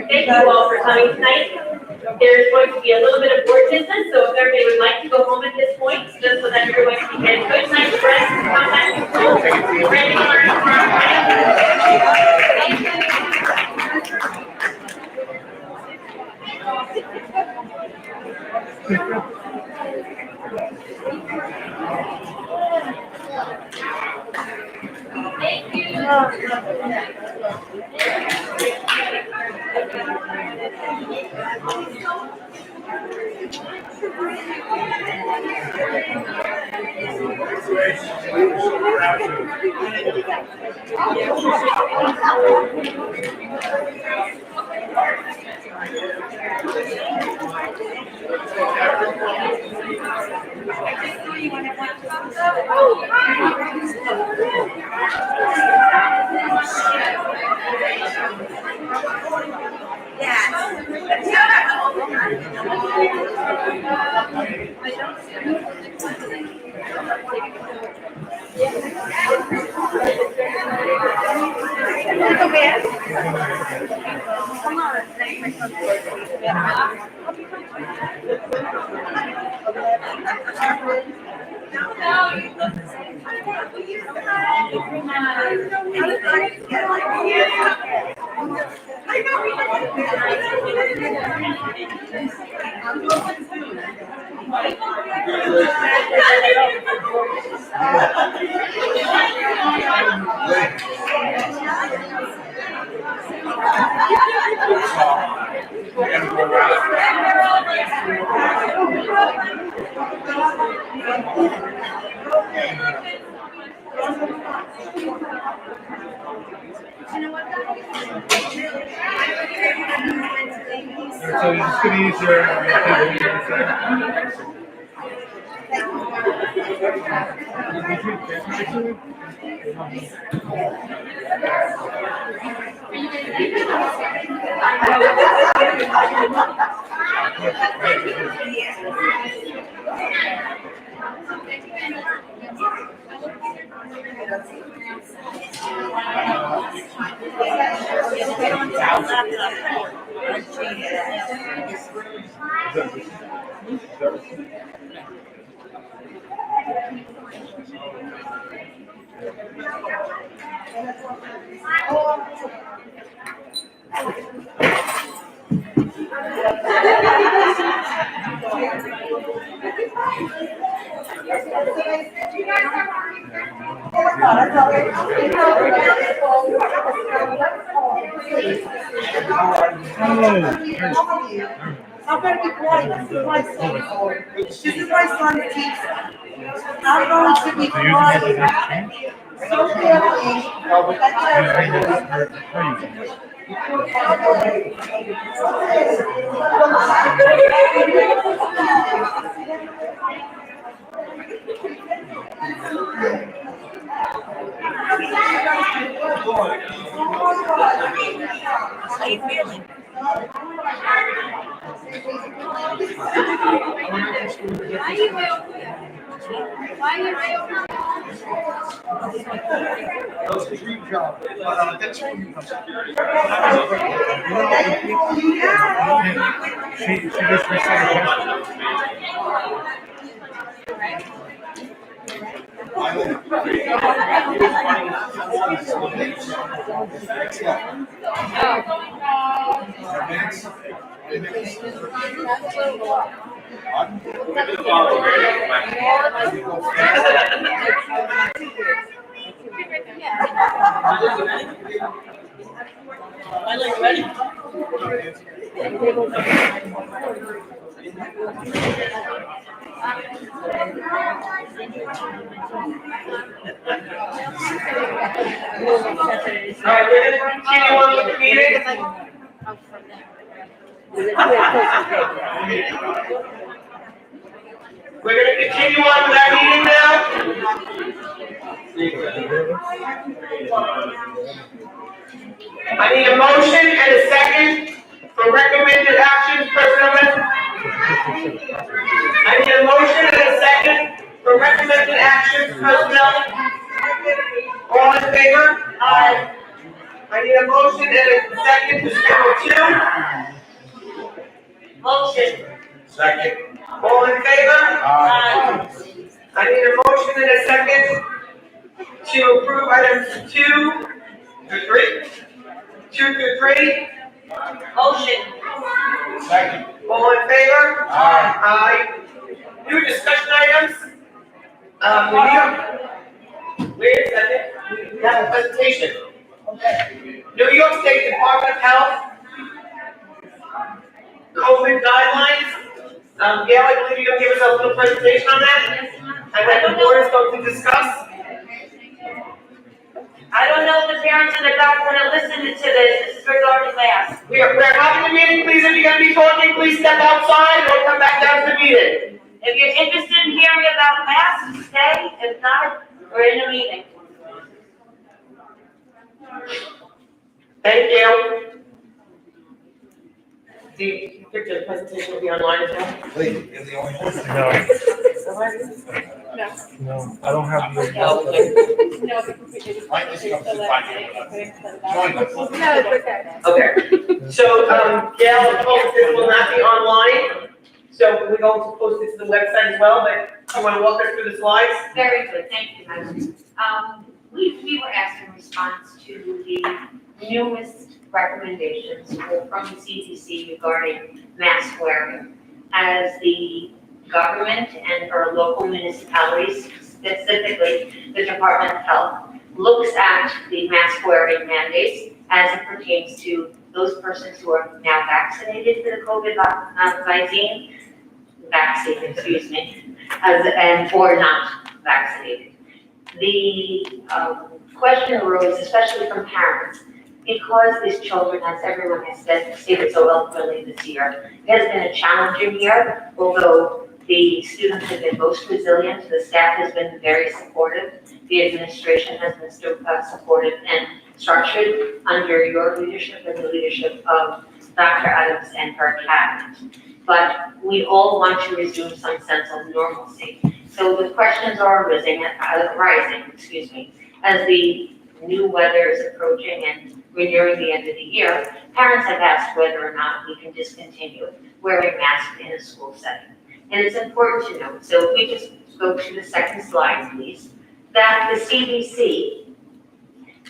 D: Thank you all for coming tonight. There's going to be a little bit of board business, so if everybody would like to go home at this point, just so that everyone can get a good night's rest and come back to school, ready to learn tomorrow morning. Thank you.
G: So you're just gonna use your.
L: I'm gonna be quiet, this is my son. This is my son's teacher. I'm going to be quiet. So how you feeling?
H: That's a dream job. That's what you
G: She just received
B: All right, we're gonna continue on with the meeting. We're gonna continue on with our meeting now. I need a motion and a second for recommended actions, personnel. I need a motion and a second for recommended actions, personnel. All in favor? Aye. I need a motion and a second to schedule two.
E: Motion.
B: Second. All in favor?
E: Aye.
B: I need a motion and a second to approve items 2 through 3. 2 through 3.
E: Motion.
B: Second. All in favor? Aye. New discussion items? Wait a second. We have a presentation. New York State Department of Health, COVID guidelines. Gail, I believe you're gonna give us a little presentation on that? And then the board is going to discuss.
E: I don't know if the parents in the back want to listen to this. This is regarding masks.
B: We're having a meeting, please, if you're gonna be talking, please step outside or come back down to the meeting.
E: If you're interested in hearing about masks, stay. If not, we're in a meeting.
B: Thank you. Do you think the presentation will be online as well?
M: Wait, you're the only one. No, I don't have the.
L: Might just come to
M: Join us.
L: No, it's okay.
B: Okay, so, Gail, this will not be online, so we're going to post it to the website as well, but you wanna walk us through the slides?
D: Very good, thank you, Madam. We were asked in response to the newest recommendations from the CDC regarding mask wearing. As the government and our local municipalities, specifically the Department of Health, looks at the mask wearing mandates as it pertains to those persons who are now vaccinated for the COVID vaccine, excuse me, or not vaccinated. The question arose, especially from parents, because these children, as everyone has stated so eloquently this year, it has been a challenging year, although the students have been most resilient, the staff has been very supportive, the administration has been supportive and structured under your leadership and the leadership of Dr. Adams and her cabinet. But we all want to resume some sense of normalcy. So the questions are rising, as the new weather is approaching and we're nearing the end of the year. Parents have asked whether or not we can discontinue wearing masks in a school setting. And it's important to note, so if we just go to the second slide, please, that the CDC,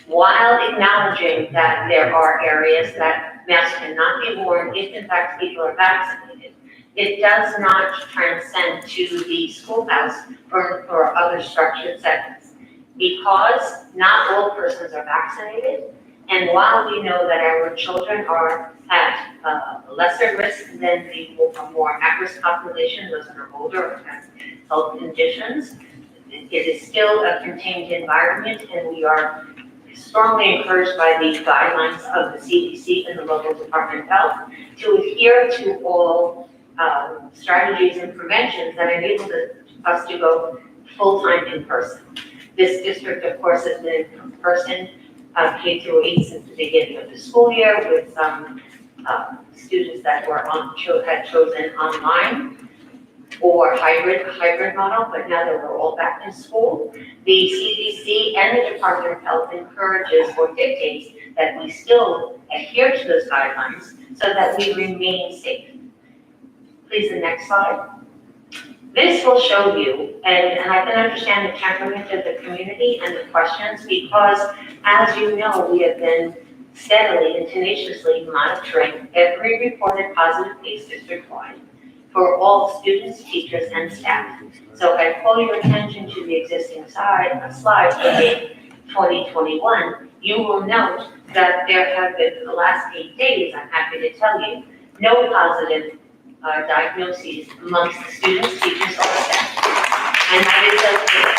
D: while acknowledging that there are areas that masks cannot be worn if in fact people are vaccinated, it does not transcend to the schoolhouse or other structured settings. Because not all persons are vaccinated, and while we know that our children are at lesser risk than the more at-risk population, those that are older or have health conditions, it is still a contained environment, and we are strongly encouraged by the guidelines of the CDC and the local Department of Health to adhere to all strategies and preventions that enable us to go full-time in person. This district, of course, has been in person K through 8 since the beginning of the school year, with some students that were had chosen online or hybrid model, but now that we're all back in school, the CDC and the Department of Health encourages or dictates that we still adhere to those guidelines so that we remain safe. Please, the next slide. This will show you, and I can understand the temperament of the community and the questions, because as you know, we have been steadily and tenaciously monitoring every reported positive case district-wide for all students, teachers, and staff. So if I call your attention to the existing slide for 2021, you will note that there have been, for the last 8 days, I'm happy to tell you, no positive diagnoses amongst the students, teachers, or staff. And that is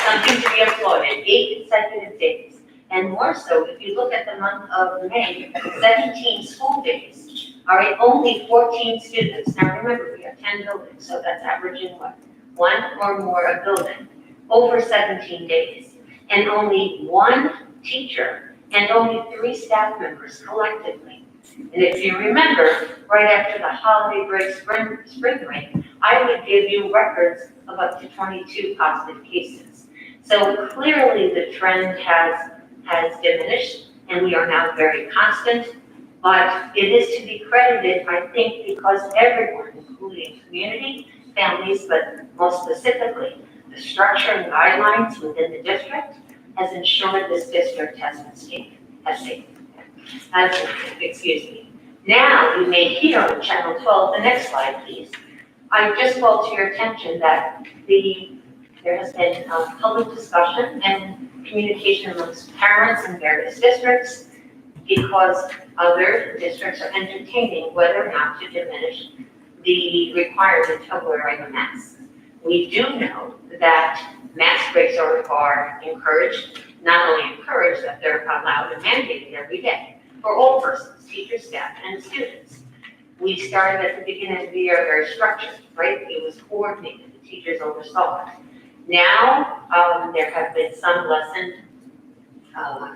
D: something to be applauded, 8 consecutive days. And more so, if you look at the month of May, 17 school days, all right, only 14 students. Now remember, we have 10 buildings, so that's averaging what? 1 or more a building, over 17 days. And only 1 teacher and only 3 staff members collectively. And if you remember, right after the holiday break, spring break, I would give you records of up to 22 positive cases. So clearly the trend has diminished, and we are now very constant, but it is to be credited, I think, because everyone,
N: including community, families, but most specifically, the structure and guidelines within the district has ensured this district has been safe. Excuse me. Now, you may hear on Channel 12, the next slide, please. I just called to your attention that there has been public discussion and communication amongst parents in various districts because other districts are entertaining whether or not to diminish the requirement of wearing a mask. We do know that mask breaks are encouraged, not only encouraged, that they're allowed and mandated every day for all persons, teachers, staff, and students. We started at the beginning of the year very structured, right? It was coordinated, the teachers oversaw it. Now, there have been some lessened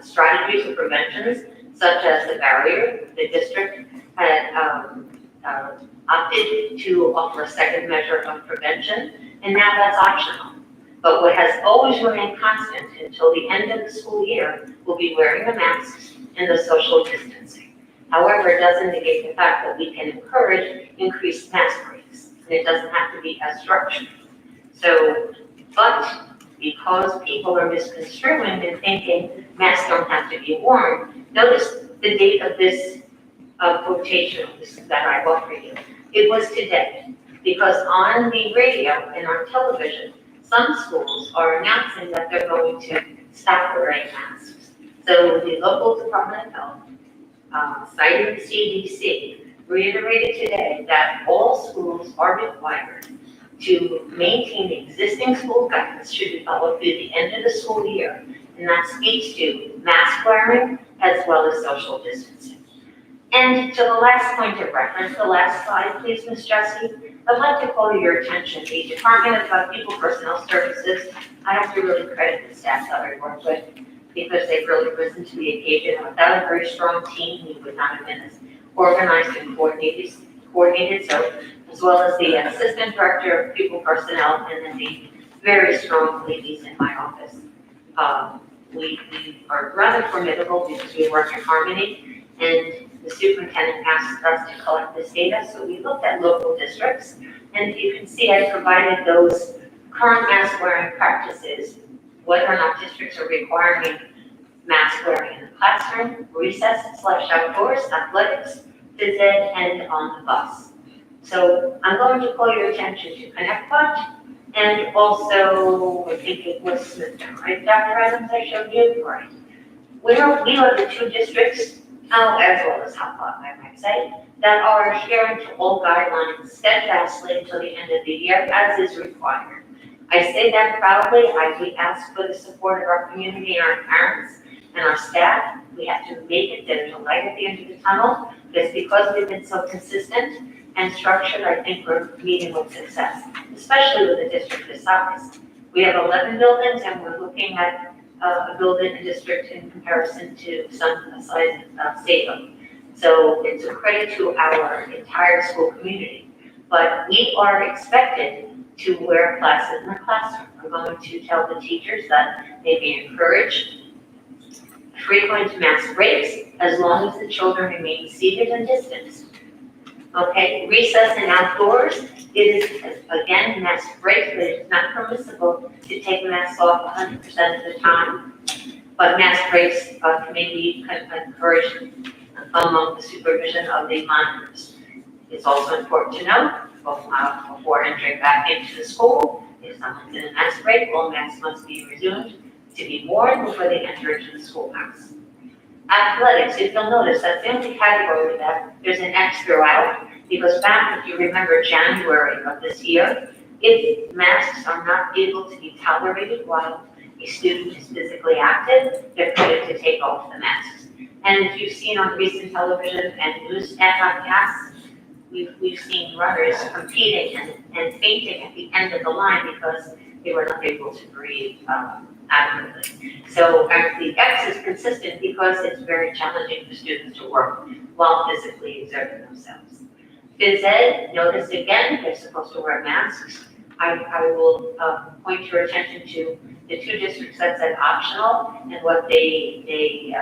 N: strategies or preventions, such as the barrier. The district had opted to offer a second measure of prevention, and now that's optional. But what has always remained constant until the end of the school year will be wearing the masks and the social distancing. However, it doesn't negate the fact that we can encourage increased mask breaks, and it doesn't have to be as structured. So, but because people are misconstruing and thinking masks don't have to be worn, notice the date of this quotation that I bought for you. It was today, because on the radio and on television, some schools are announcing that they're going to stop wearing masks. So the local Department of Health, citing the CDC, reiterated today that all schools are required to maintain the existing school guidance should be followed through the end of the school year. And that speaks to mask wearing as well as social distancing. And to the last point of reference, the last slide, please, Ms. Jessie, I'd like to call your attention, the Department of People Personnel Services. I have to really credit the staff that I work with because they've really risen to the occasion. Without a very strong team, we would not have been as organized and coordinated. So, as well as the Assistant Director of People Personnel and then the very strong ladies in my office. We are rather formidable because we work in harmony, and the superintendent asked us to collect this data, so we looked at local districts, and you can see I provided those current mask wearing practices, whether or not districts are requiring mask wearing in the classroom, recess/outdoors, athletics, phys ed, and on the bus. So I'm going to call your attention to ConnectBot, and also, I think it was Smithton, right, Dr. Adams, I showed you, right? We are the two districts, as well as HotBot, I might say, that are adhering to all guidelines steadfastly until the end of the year, as is required. I say that proudly. We ask for the support of our community and our parents and our staff. We have to make it. There's a light at the end of the tunnel. It's because we've been so consistent and structured. I think we're meeting with success, especially with a district this size. We have 11 buildings, and we're looking at a building and district in comparison to some size of Salem. So it's a credit to our entire school community. But we are expected to wear glasses in the classroom. We're going to tell the teachers that they be encouraged frequent mask breaks as long as the children remain seated and distanced. Okay, recess and outdoors, it is, again, mask breaks, but it's not permissible to take masks off 100% of the time. But mask breaks may be encouraged among the supervision of the monitors. It's also important to note, before entering back into the school, if someone's in a mask break, all masks must be resumed to be worn before they enter into the schoolhouse. Athletics, if you'll notice, that's the only category that there's an X throughout, because back, if you remember January of this year, if masks are not able to be tolerated while a student is physically active, they're permitted to take off the masks. And if you've seen on recent television and news podcasts, we've seen runners competing and fainting at the end of the line because they were not able to breathe adequately. So the X is consistent because it's very challenging for students to work while physically exerting themselves. Phys ed, notice again, they're supposed to wear masks. I will point your attention to the two districts that said optional, and what they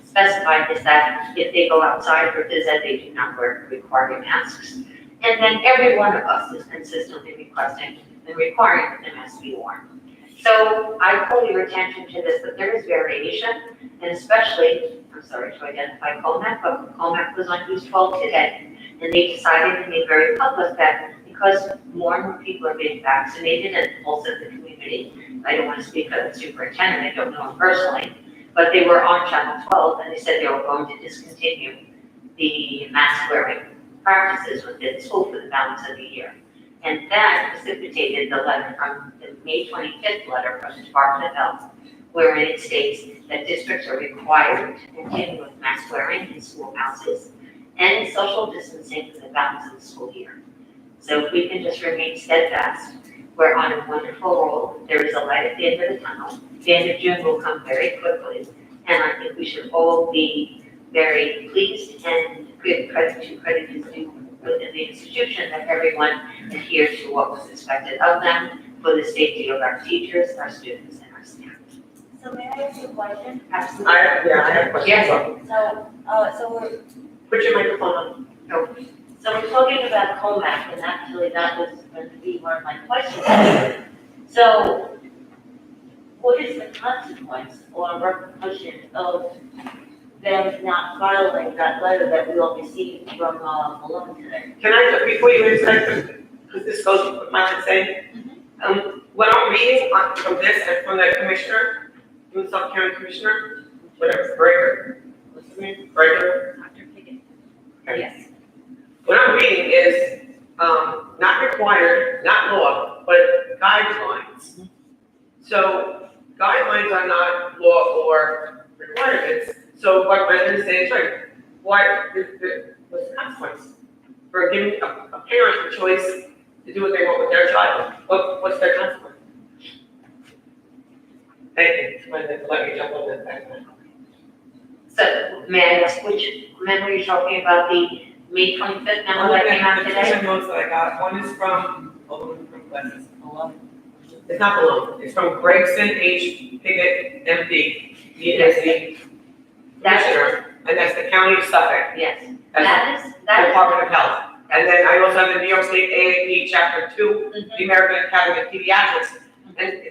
N: specified is that if they go outside for phys ed, they do not require masks. And then every one of us is consistently requesting and requiring that the mask be worn. So I call your attention to this, that there is variation, and especially, I'm sorry to identify Comac, but Comac was on News 12 today, and they decided to make very public that because more and more people are being vaccinated and also the community, I don't want to speak for the superintendent, I don't know him personally, but they were on Channel 12 and they said they were going to discontinue the mask wearing practices within school for the balance of the year. And that precipitated the letter from the May 25th letter from the Department of Health, wherein it states that districts are required to continue with mask wearing in schoolhouses and social distancing for the balance of the school year. So if we can just remain steadfast, we're on a wonderful roll. There is a light at the end of the tunnel. The end of June will come very quickly, and I think we should all be very pleased and give credit is due within the institution that everyone adhered to what was expected of them for the safety of our teachers, our students, and our staff.
E: So may I ask you a question?
N: Absolutely.
B: I have a question.
N: Yes.
E: So we're,
B: Put your microphone on.
E: so we're talking about Comac, and actually that was going to be one of my questions. So what is the consequence or repercussion of them not filing that letter that we all received from Malone today?
K: Can I, before you answer, because this goes with my saying, what I'm reading from this and from the commissioner, from the Suffolk County Commissioner, whatever, Breaker, what's his name? Breaker?
N: Dr. Pickett.
K: Okay.
N: Yes.
K: What I'm reading is, not required, not law, but guidelines. So guidelines are not law or requirements. So what Brendan is saying is right. What's the consequence for giving a parent the choice to do what they want with their child? What's their consequence? Thank you. Let me jump on that.
N: So may I ask which memo you're talking about, the May 25th memo that came out today?
K: The memos that I got, one is from Malone. It's not Malone, it's from Gregson H. Pickett, MD. He is the commissioner, and that's the county of Suffolk.
N: Yes.
K: That's
N: That
K: the
N: is,
K: Department of Health. And then I also have the New York State AAP Chapter 2, the American Academy of Pediatrics. And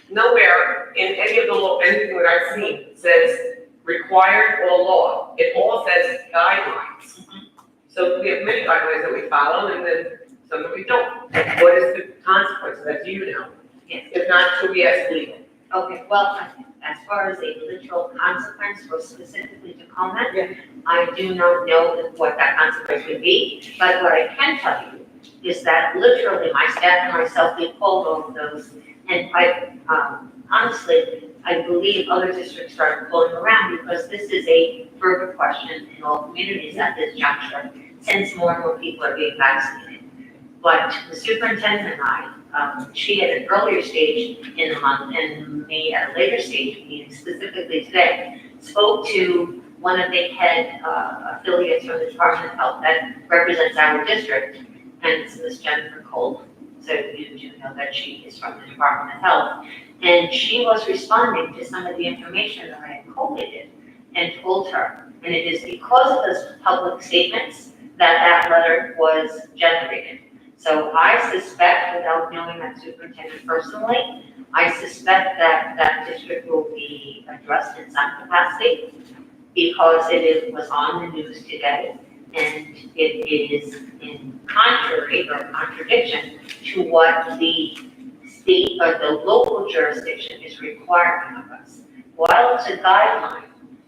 K: nowhere in any of the law, anything that I've seen says required or law. It all says guidelines. So we have many guidelines that we follow and then some that we don't. What is the consequence of that? Do you know?
N: Yes.
K: If not, should we ask legal?
N: Okay, well, as far as a literal consequence or specifically to comment,
K: Yeah.
N: I do not know what that consequence would be, but what I can tell you is that literally my staff and myself, we pulled all of those, and honestly, I believe other districts started pulling around because this is a fervor question in all communities at this juncture, since more and more people are being vaccinated. But the superintendent and I, she at an earlier stage in the month and me at a later stage meeting, specifically today, spoke to one of the head affiliates from the Department of Health that represents our district, and it's Ms. Jennifer Cole. So you do know that she is from the Department of Health. And she was responding to some of the information that I had collated and told her. And it is because of those public statements that letter was generated. So I suspect, without knowing that superintendent personally, I suspect that district will be addressed in some capacity because it was on the news today. And it is in contrary or contradiction to what the state or the local jurisdiction is requiring of us. While it's a guideline,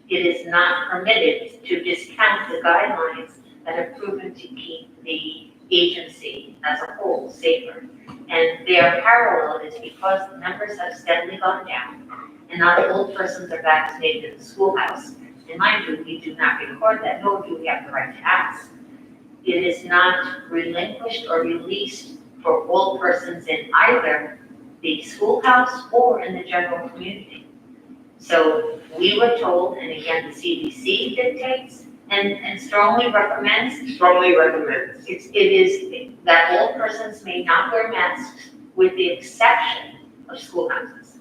N: it is not permitted to discount the guidelines that have proven to keep the agency as a whole safer. And they are paralleled is because the numbers have steadily gone down and not all persons are vaccinated in the schoolhouse. And mind you, we do not record that, nor do we have the right to ask. It is not relinquished or released for all persons in either the schoolhouse or in the general community. So we were told, and again, the CDC dictates and strongly recommends.
K: Strongly recommend.
N: It is that all persons may not wear masks with the exception of schoolhouses.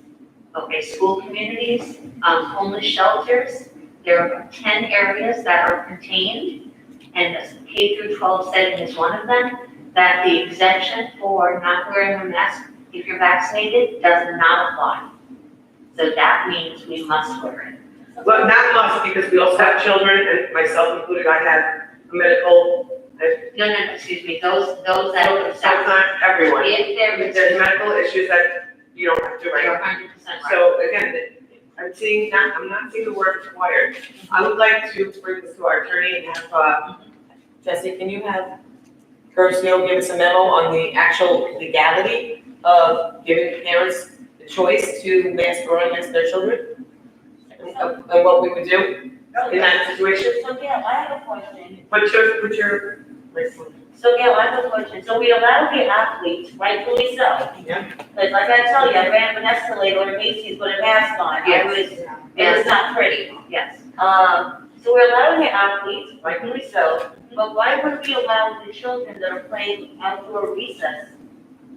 N: Okay, school communities, homeless shelters, there are 10 areas that are contained, and the K through 12 setting is one of them, that the exemption for not wearing a mask if you're vaccinated does not apply. So that means we must wear it.
K: Well, not must, because we also have children, and myself included, I have a medical,
N: No, excuse me, those
K: so
N: that,
K: it's not everyone.
N: if there is,
K: There's medical issues that you don't have to,
N: you're
K: right?
N: 100% right.
K: So again, I'm not seeing the word required. I would like to bring this to our attorney and have,
O: Jesse, can you have Curcio give us a memo on the actual legality of giving parents the choice to mask or unmask their children? And what we would do in that situation?
N: So Gail, I have a question.
K: Put your,
N: So Gail, I have a question. So we allow the athletes, rightfully so.
K: Yeah.
N: But like I tell you, I ran up an escalator in Macy's with a mask on. It was not pretty, yes. So we're allowing the athletes, rightfully so, but why would we allow the children that are playing outdoor recess?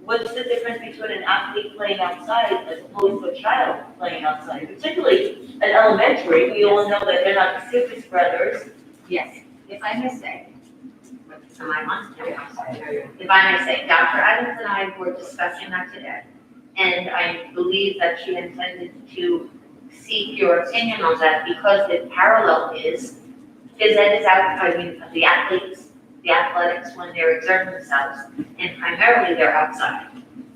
N: What's the difference between an athlete playing outside as opposed to a child playing outside? Particularly at elementary, we all know that they're not the super spreaders.
P: Yes, if I may say,
N: Am I on? If I may say, Dr. Adams and I were discussing that today, and I believe that she intended to seek your opinion on that because the parallel is that is out, I mean, the athletics when they're exerting themselves, and primarily they're outside.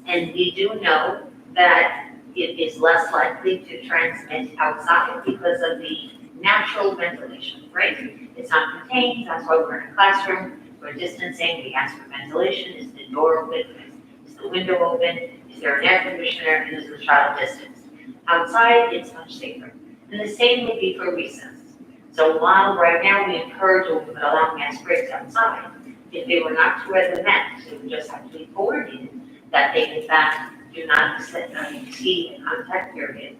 N: And we do know that it is less likely to transmit outside because of the natural ventilation, right? It's not contained, that's why we're in a classroom, we're distancing, we ask for ventilation, is the door open, is the window open, is there an air conditioner, and is the child distanced? Outside, it's much safer. And the same would be for recess. So while right now we encourage or we would allow mask breaks outside, if they were not to wear the mask, they would just have to be coordinated that they in fact do not exceed the contact period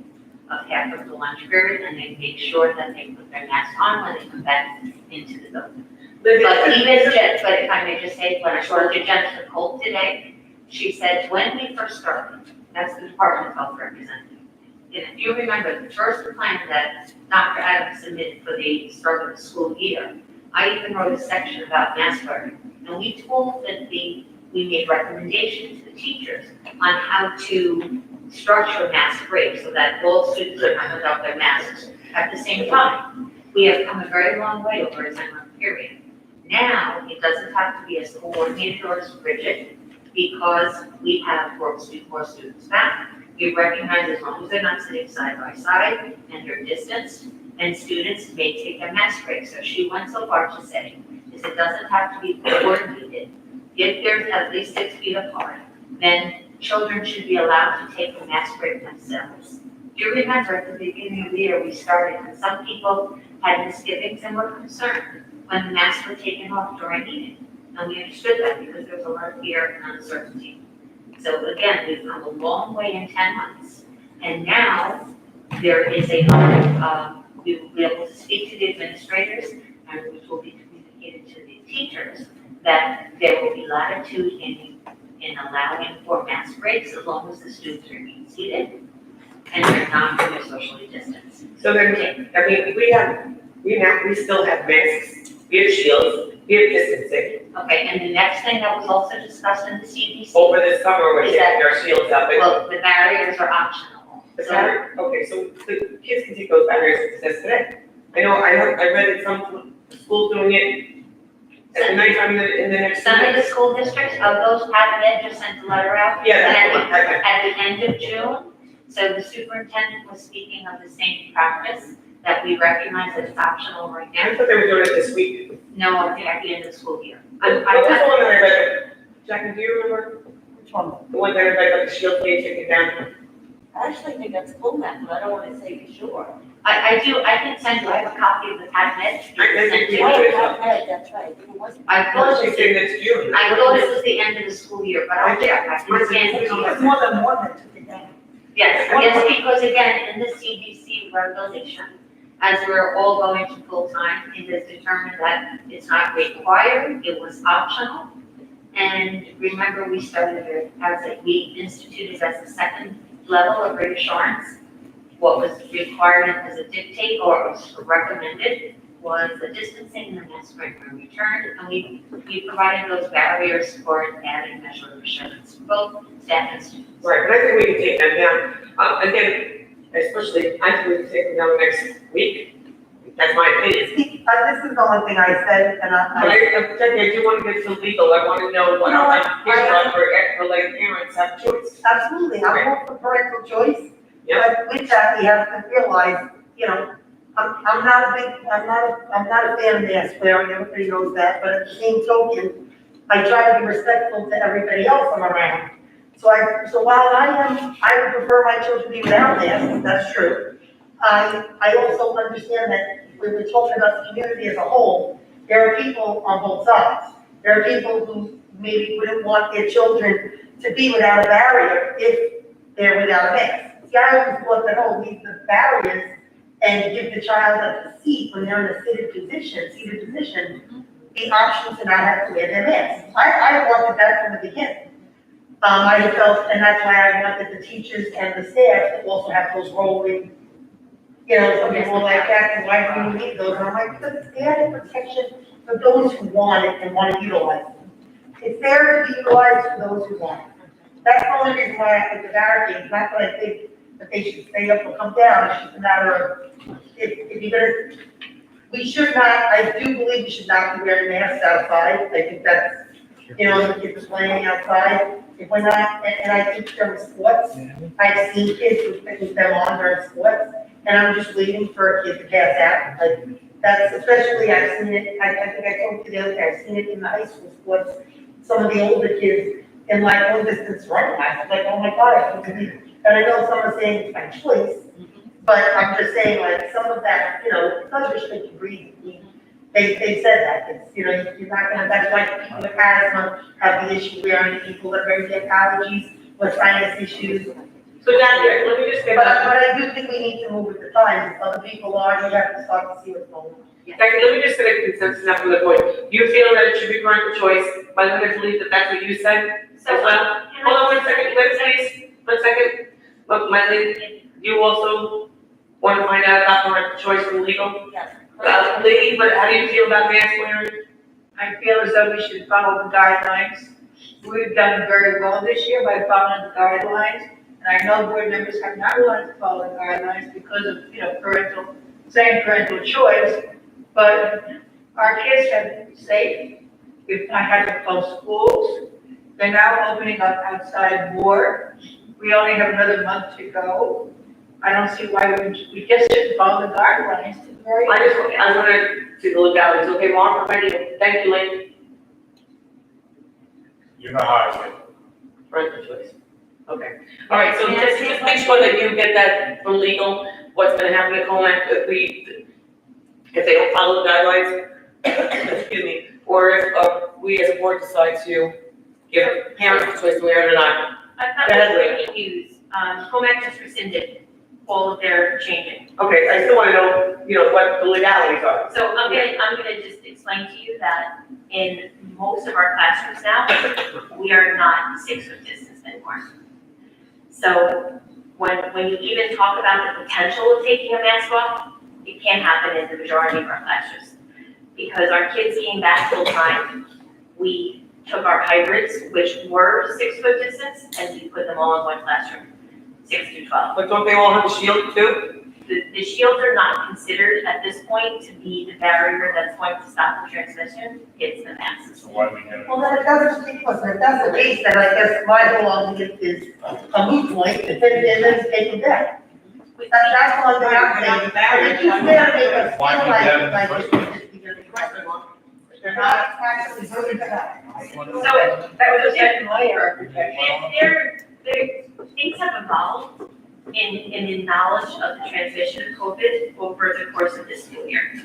N: of half of the lunch period, and they make sure that they put their mask on when they come back into the building. But even Jen, but if I may just say, when I spoke to Jennifer Colt today, she said when we first started, that's the Department of Health representative. And if you remember, the first plan that Dr. Adams submitted for the start of the school year, I even wrote a section about mask wearing. And we told that we made recommendations to the teachers on how to structure mask breaks so that all students are not without their masks at the same time. We have come a very long way over a 10-month period. Now, it doesn't have to be as coordinated or as rigid because we have more students back. We recognize as long as they're not sitting side by side and they're distanced, and students may take a mask break. So she went so far to say, is it doesn't have to be coordinated. If there's at least 6 feet apart, then children should be allowed to take a mask break themselves. Do you remember at the beginning of the year, we started, and some people had misgivings and were concerned when the masks were taken off during eating. And we understood that because there was a lot of fear and uncertainty. So again, we've come a long way in 10 months. And now there is we will be able to speak to the administrators and which will be communicated to the teachers that there will be latitude in allowing for mask breaks as long as the students remain seated and they're not being socially distanced.
K: so then, I mean, we still have masks, we have shields, we have distancing.
N: Okay, and the next thing that was also discussed in the CDC.
K: Over the summer, we're
N: Is
K: taking
N: that-
K: our shields out, but
N: Well, the barriers are optional.
K: the barrier, okay, so the kids can take those barriers, it says today. I read that some schools doing it at the nighttime in the next.
N: Some of the school districts, of those, Pat Ed just sent a letter out.
K: Yeah, that's
N: at
K: the one,
N: the-
K: okay.
N: At the end of June, so the superintendent was speaking of the same practice that we recognize as optional right
K: I
N: now.
K: thought they were doing it this week.
N: No, at the end of the school year.
K: What was the one that I read? Jackie, do you remember?
O: Which one?
K: The one that I read about the shield being taken down?
O: I actually think that's full now, but I don't want to say for sure.
N: I can send you, I have a copy of the Pat Ed.
O: That's right. It wasn't.
N: I thought
K: She's saying it's June.
N: I thought it was the end of the school year, but I'll check. I can send it to you.
L: It's more than one that took it down.
N: Yes, because again, in the CDC regulation, as we're all going to full-time, it is determined that it's not required, it was optional. And remember, we started it we instituted as the second level of reassurance. What was required as a dictate or was recommended was the distancing and the mask wearing when returned, and we provided those barriers for added measure of assurance, for both staff and students.
O: Right, but I think we can take them down. Again, especially, I think we can take them down next week. That's my opinion.
L: This is the only thing I said, and
O: But I do want to get some legal, I want to know what
L: You know
O: our
L: what?
O: implications are for like parents have choice.
L: absolutely, I'm all for parental choice.
O: Yeah.
L: But with that, we have to realize, I'm not a fan of mask wearing, everybody knows that, but at the same token, I try to be respectful to everybody else I'm around. So while I would prefer my children be without masks, that's true. I also understand that when we're talking about the community as a whole, there are people on both sides. There are people who maybe wouldn't want their children to be without a barrier if they're without a mask. See, I always thought that, leave the barriers and give the child a seat when they're in a seated position, the option to not have to wear their mask. I wanted that from the beginning. I felt, and that's why I wanted the teachers and the staff to also have those rolling, some people like that, and why do we need those? And I'm like, because it's there to protection for those who want it and want to utilize it. It's there to be utilized for those who want it. That's the only reason why I put the barricades, not that I think that they should stay up or come down, it's just a matter of, if you're gonna, we should not, I do believe we should not be wearing masks outside. I think that's, the kids are playing outside. If we're not, and I think during sports, I've seen kids with them on during sports, and I'm just waiting for a kid to pass out. Like, that's especially, I've seen it, I think I told you the other day, I've seen it in the high school sports, some of the older kids in like long distance running. I was like, oh my God, I can't believe it. And I know some are saying it's my choice, but I'm just saying like some of that, it does restrict your breathing. They said that, it's, you're not gonna, that's why people with asthma have the issue wearing, people that very get allergies or sinus issues.
O: So Jackie, let me just get
L: But
O: that.
L: I do think we need to move with the times, other people are, you have to start to see what's going on.
O: Jackie, let me just get a consensus now from the point. You feel that it should be parental choice, but I'm going to believe that that's what you said as well? Hold on 1 second, please, 1 second. Look, Miley, you also want to find out about parental choice from legal?
E: Yes.
O: Lady, but how do you feel about mask wearing?
E: I feel as though we should follow the guidelines. We've done very well this year by following the guidelines. And I know board members have not wanted to follow the guidelines because of, parental choice. But our kids have been safe. We've not had to close schools. They're now opening up outside more. We only have another month to go. I don't see why we just shouldn't follow the guidelines.
O: I want to see the legalities. Okay, Mark, I'm ready. Thank you, Lynn.
M: You know how I feel.
O: Parental choice. Okay. All right, so just make sure that you get that from legal, what's gonna happen at Comac if they don't follow the guidelines, excuse me, or if we as a board decide to give parents a choice to wear it or not.
D: I thought
O: Go ahead,
D: it was breaking news. Comac just rescinded all of their changing.
O: Okay, I still wanna know, what the legalities are.
D: So I'm gonna just explain to you that in most of our classrooms now, we are not 6 foot distance anymore. So when you even talk about the potential of taking a mask off, it can't happen in the majority of our classrooms. Because our kids came back full time, we took our hybrids, which were 6 foot distance, and we put them all in one classroom, 6 through 12.
O: But don't they all have a shield too?
D: The shields are not considered at this point to be the barrier that's going to stop the transmission, it's the masks.
M: So why we have?
L: Well, then it doesn't speak, listen, if that's the case, then I guess my whole argument is a moot point, and then take them down. That's one thing I'm saying, but it's just there to make us feel like it's just because of question. They're not actually voting that.
D: So that was just a layer of protection. Things have evolved in the knowledge of the transmission of COVID over the course of this school year.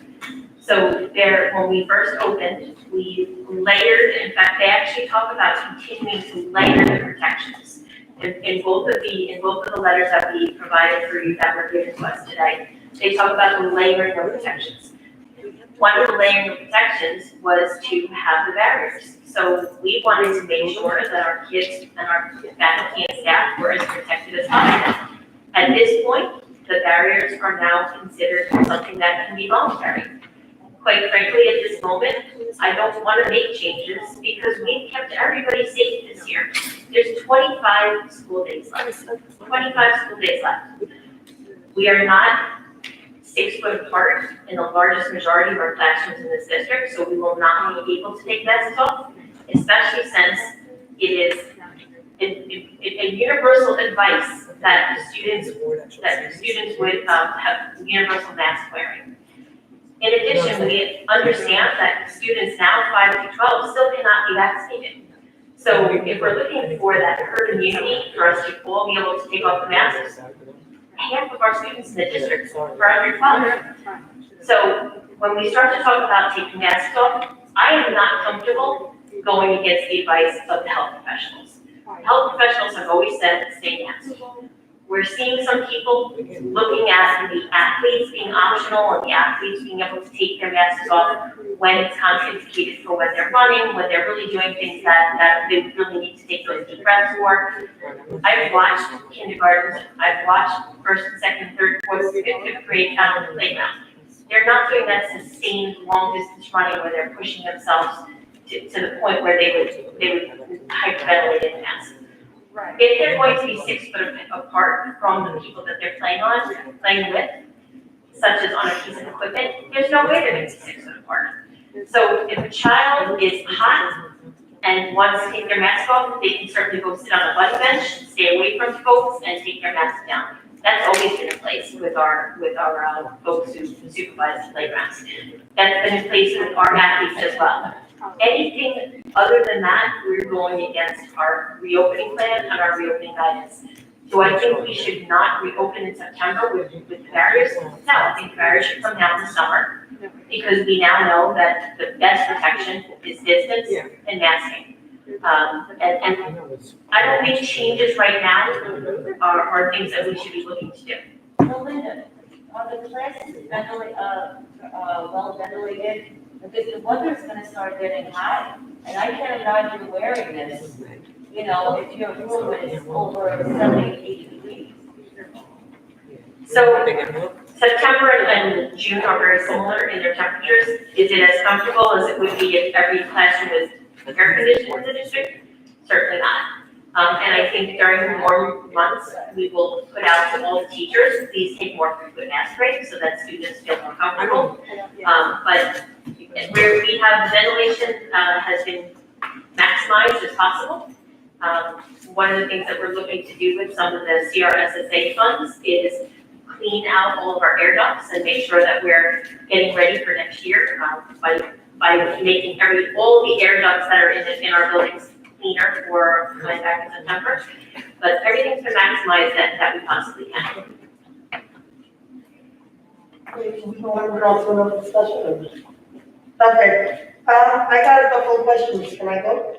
D: So when we first opened, we layered, in fact, they actually talk about continuing to layer the protections. In both of the letters that we provided for you that were given to us today, they talk about the layering of protections. One of the layering of protections was to have the barriers. So we wanted to make sure that our kids and our faculty and staff were as protected as possible. At this point, the barriers are now considered something that can be voluntary. quite frankly, at this moment, I don't want to make changes because we've kept everybody safe this year. There's 25 school days left. 25 school days left. We are not 6 foot apart in the largest majority of our classrooms in this district, so we will not be able to take masks off, especially since it is a universal advice that the students would have universal mask wearing. In addition, we understand that students now 5 to 12 still cannot be vaccinated. So if we're looking for that herd immunity for us to all be able to take off the masks, half of our students in the district are under 12. So when we start to talk about taking masks off, I am not comfortable going against the advice of the health professionals. Health professionals have always said stay masked. We're seeing some people looking at the athletes being optional and the athletes being able to take their masks off when it's contraindicated for when they're running, when they're really doing things that they really need to take those deep breaths for. I've watched kindergartens, I've watched first and second, third, fourth, fifth grade out on the playground. They're not doing that sustained long distance running where they're pushing themselves to the point where they would hyperventilate in the mask. If they're going to be 6 foot apart from the people that they're playing with, such as on a piece of equipment, there's no way they're going to be 6 foot apart. So if a child is hot and wants to take their mask off, they can certainly go sit on a bunny bench, stay away from folks, and take their mask down. That's always been in place with our folks who supervise the playgrounds. That's been in place with our athletes as well. Anything other than that, we're going against our reopening plan and our reopening guidance. Do I think we should not reopen in September with the barriers? No, I think barriers should come down in the summer because we now know that the best protection is distance and masking. And I don't think changes right now are things that we should be looking to do.
E: Well, Linda, are the classes well ventilated? Because the weather's gonna start getting hot, and I can't imagine wearing this, you know, if your room is over 70, 80 degrees.
D: So September and June are very similar in their temperatures. Is it as comfortable as it would be if every classroom was air conditioned in the district? Certainly not. And I think during the warm months, we will put out to all the teachers, please take more frequent mask breaks so that students feel more comfortable. But where we have ventilation has been maximized as possible. One of the things that we're looking to do with some of the CRSSA funds is clean out all of our air ducts and make sure that we're getting ready for next year by making all the air ducts that are in our buildings cleaner for coming back in September. But everything's been maximized that we possibly can.
L: We're also in a discussion. Okay, I got a couple of questions, can I go?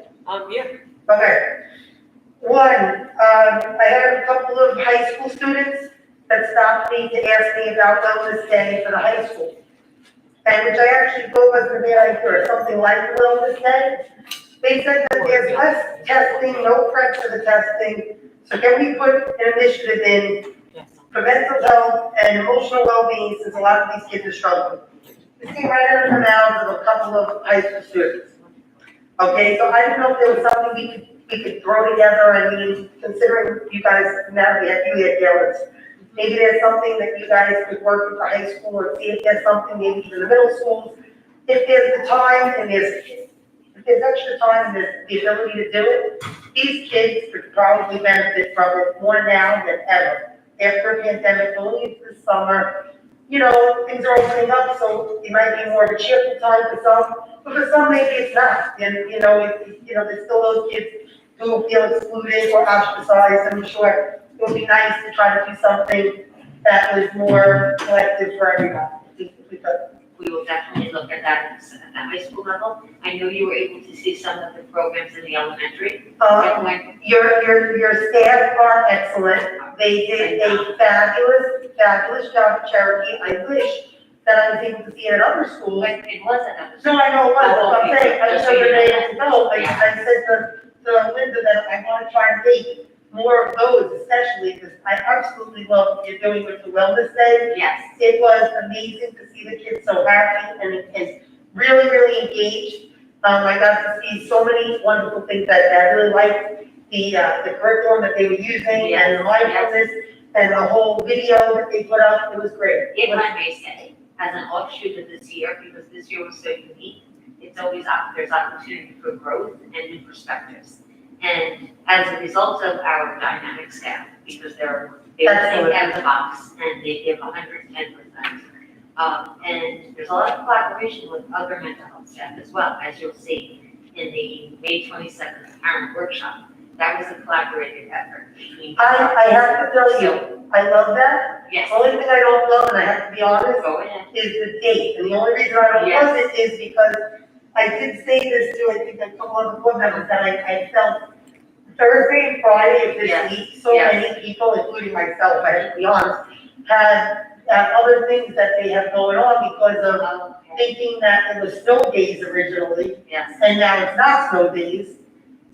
O: Yeah.
L: Okay. One, I had a couple of high school students that stopped me to ask me about wellness day for the high school. And which I actually thought was a bad idea, something like wellness day. They said that there's less testing, no prep for the testing. So can we put an initiative in for mental health and emotional well-being since a lot of these kids are struggling? This came right out of the mouths of a couple of high school students. Okay, so I didn't know if there was something we could throw together. I mean, considering you guys, now you had Garrett's, maybe there's something that you guys could work with the high school or see if there's something maybe in the middle schools. If there's the time and if there's extra time and there's the ability to do it, these kids could probably benefit from it more now than ever. After a pandemic, going into the summer, you know, things are opening up, so it might be more of a cheerful time for some, but for some maybe it's not. And, you know, there's still those kids who feel excluded or ostracized. I'm sure it would be nice to try to do something that was more collective for everybody.
N: We will definitely look at that at the high school level. I know you were able to see some of the programs in the elementary.
L: Your staff are excellent. They did a fabulous job at Cherokee. I wish that I was able to see it at other schools.
N: It was another.
L: No, I know it was, but I'm saying, I'm sure you're able to go. I said to Linda that I want to try and make more of those especially, because I absolutely love what you're doing with the Wellness Day.
N: Yes.
L: It was amazing to see the kids so happy and really, really engaged. I got to see so many wonderful things that I really liked, the curriculum that they were using and the mindfulness and the whole video that they put up, it was great.
N: If I may say, as an offshoot of this year, because this year was so unique, it's always, there's opportunity for growth and new perspectives. And as a result of our dynamic staff, because they think out of the box and they give 110%. And there's a lot of collaboration with other mental health staff as well, as you'll see in the May 27th parent workshop. That was a collaborative effort between.
L: I have to tell you, I love that.
N: Yes.
L: The only thing I don't love, and I have to be honest,
N: Go ahead.
L: is the date. And the only reason I don't love it is because I did say this to, I think, a couple of the board members, that I felt Thursday and Friday of this week, so many people, including myself, I have to be honest, had other things that they have going on because of thinking that it was snow days originally,
N: Yes.
L: and now it's not snow days.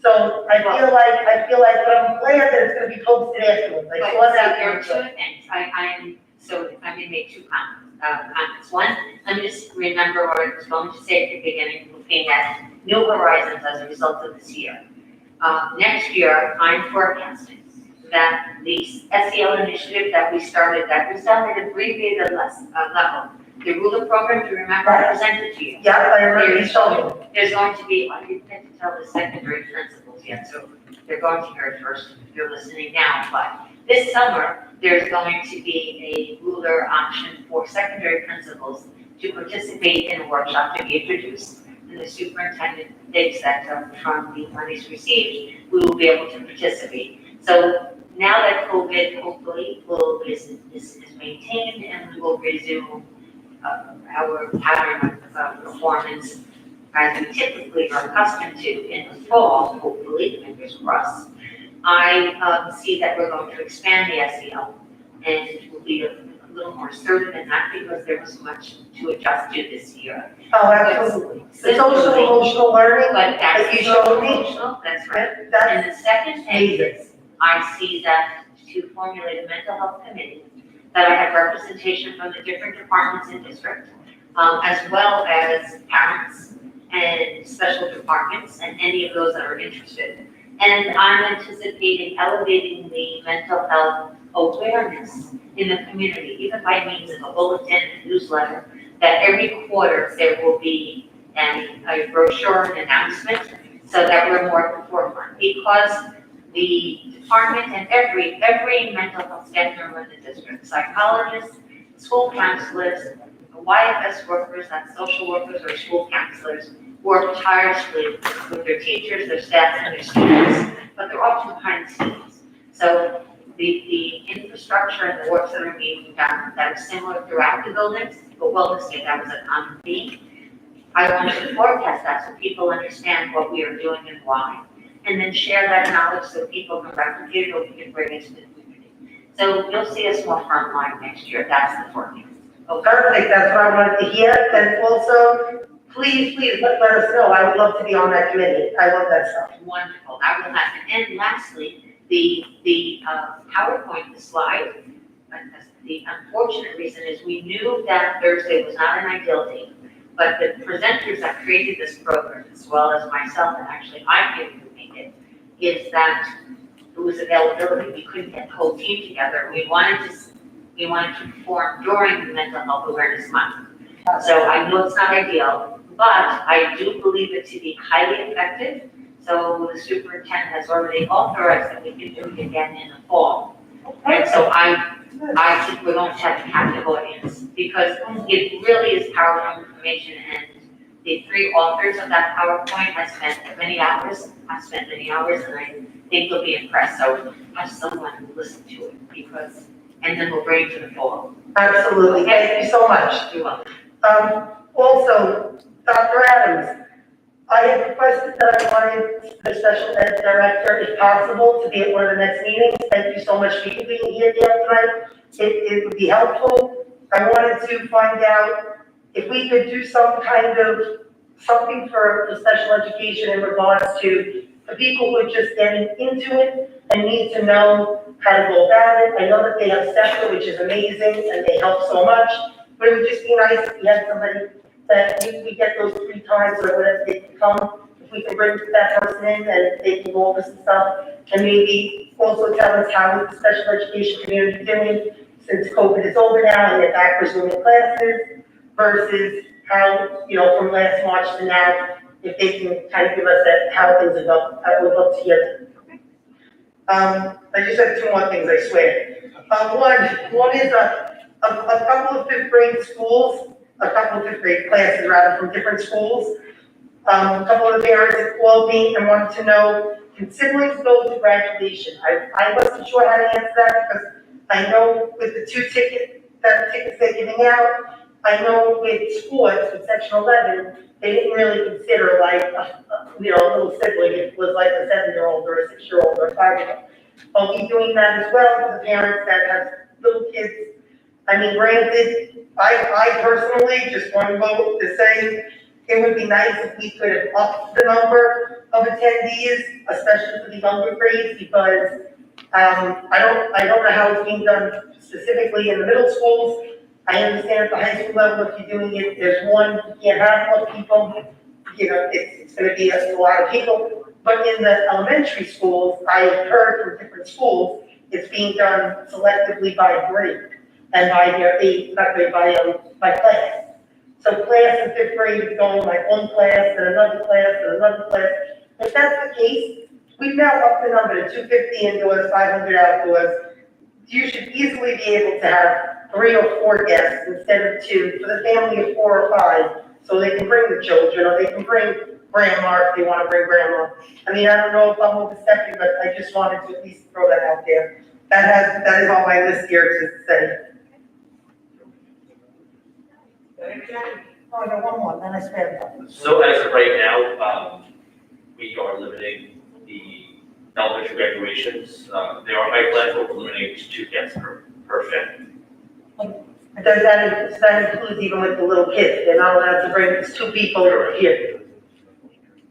L: So I feel like, but I'm glad that it's gonna be posted afterwards. I saw
N: But
L: that.
N: there are two things, so if I may make two comments. One, let me just remember what I was going to say at the beginning, looking at new horizons as a result of this year. Next year, I'm forecasting that the SEL initiative that we started, that was done at abbreviated level. The ruler program, do you remember, I presented to you?
L: Yeah, I remember you showing me.
N: There's going to be, I didn't get to tell the secondary principals yet, so they're going to hear it first if you're listening now. But this summer, there's going to be a ruler option for secondary principals to participate in a workshop to be introduced. And the superintendent thinks that from the monies received, we will be able to participate. So now that COVID hopefully is maintained and we will resume our pattern of performance as we typically are accustomed to in the fall, hopefully, fingers crossed. I see that we're going to expand the SEL and we'll be a little more assertive in that because there was much to adjust to this year.
L: Oh, absolutely. The social emotional learning
N: But
L: that
N: that's
L: you showed me,
N: emotional, that's right.
L: that's
N: And the second thing
L: amazing.
N: is, I see that to formulate a mental health committee, that I have representation from the different departments in district, as well as parents and special departments and any of those that are interested. And I'm anticipating elevating the mental health awareness in the community, even by means of a bulletin and newsletter, that every quarter there will be a brochure and announcement so that we're more at the forefront. Because the department and every mental health staff member in the district, psychologists, school counselors, YFS workers, that's social workers or school counselors, work tirelessly with their teachers, their staff, and their students, but they're often behind the scenes. So the infrastructure and the works that are being done that are similar throughout the buildings, but Wellness Day, that was a common theme. I wanted to forecast that so people understand what we are doing and why, and then share that knowledge so people can replicate it or we can bring it to the community. So you'll see us more frontline next year, that's the forecast.
L: Perfect, that's what I wanted to hear, and also, please let us know, I would love to be on that committee, I love that stuff.
N: Wonderful, that will happen. And lastly, the PowerPoint, the slide, the unfortunate reason is we knew that Thursday was not an ideal date, but the presenters that created this program, as well as myself, and actually I didn't make it, is that it was availability. We couldn't get the whole team together. We wanted to perform during the Mental Health Awareness Month. So I know it's not ideal, but I do believe it to be highly effective. So the superintendent has already authorized that we can do it again in the fall. And so I think we're going to have a captive audience because it really is powerful information, and the three authors of that PowerPoint have spent many hours. I've spent many hours, and I think they'll be impressed. So have someone listen to it and then we'll bring it to the fall.
L: Absolutely, thank you so much.
N: You're welcome.
L: Also, Dr. Adams, I had requested that I wanted the special ed director, if possible, to be at one of the next meetings. Thank you so much for you being here tonight. It would be helpful. I wanted to find out if we could do some kind of, something for special education in regards to for people who are just getting into it and need to know how to go about it. I know that they have SEPTA, which is amazing, and they help so much, but it would just be nice if we had somebody that we get those 3 times or whatever they can come, if we can bring that person in and they can go over some stuff, and maybe also tell us how is the special education community doing since COVID is over now and they're back resuming classes, versus how, you know, from last March to now, if they can kind of give us that, how things are going. I would love to hear that. I just have 2 more things, I swear. One is a couple of 5th grade schools, a couple of 5th grade classes rather from different schools. A couple of the parents had called me and wanted to know, can siblings go to graduation? I wasn't sure how to answer that because I know with the 2 tickets they're giving out, I know with sports, with section 11, they didn't really consider like, a little sibling. It was like a 7-year-old or a 6-year-old or a 5-year-old. I'll be doing that as well for the parents that have little kids. I mean, granted, I personally just want to vote to say it would be nice if we could have upped the number of attendees, especially for the younger grades, because I don't know how it's being done specifically in the middle schools. I understand at the high school level, if you're doing it, there's one, you can't have more people, you know, it's gonna be a lot of people. But in the elementary schools, I have heard from different schools, it's being done selectively by grade and by their age, not grade, by class. So class in 5th grade is going like one class and another class and another class. If that's the case, we've now upped the number to 250 indoors, 500 outdoors. You should easily be able to have 3 or 4 guests instead of 2 for the family of 4 or 5, so they can bring the children, or they can bring grandma if they want to bring grandma. I mean, I don't know if I'm overstepping, but I just wanted to at least throw that out there. That is on my list here to say. Oh, I got one more, then I spare that.
I: So as of right now, we are limiting the elementary graduations. There are bike plans, but we're limiting to 2 guests per family.
L: Does that include even with the little kids? They're not allowed to bring 2 people here.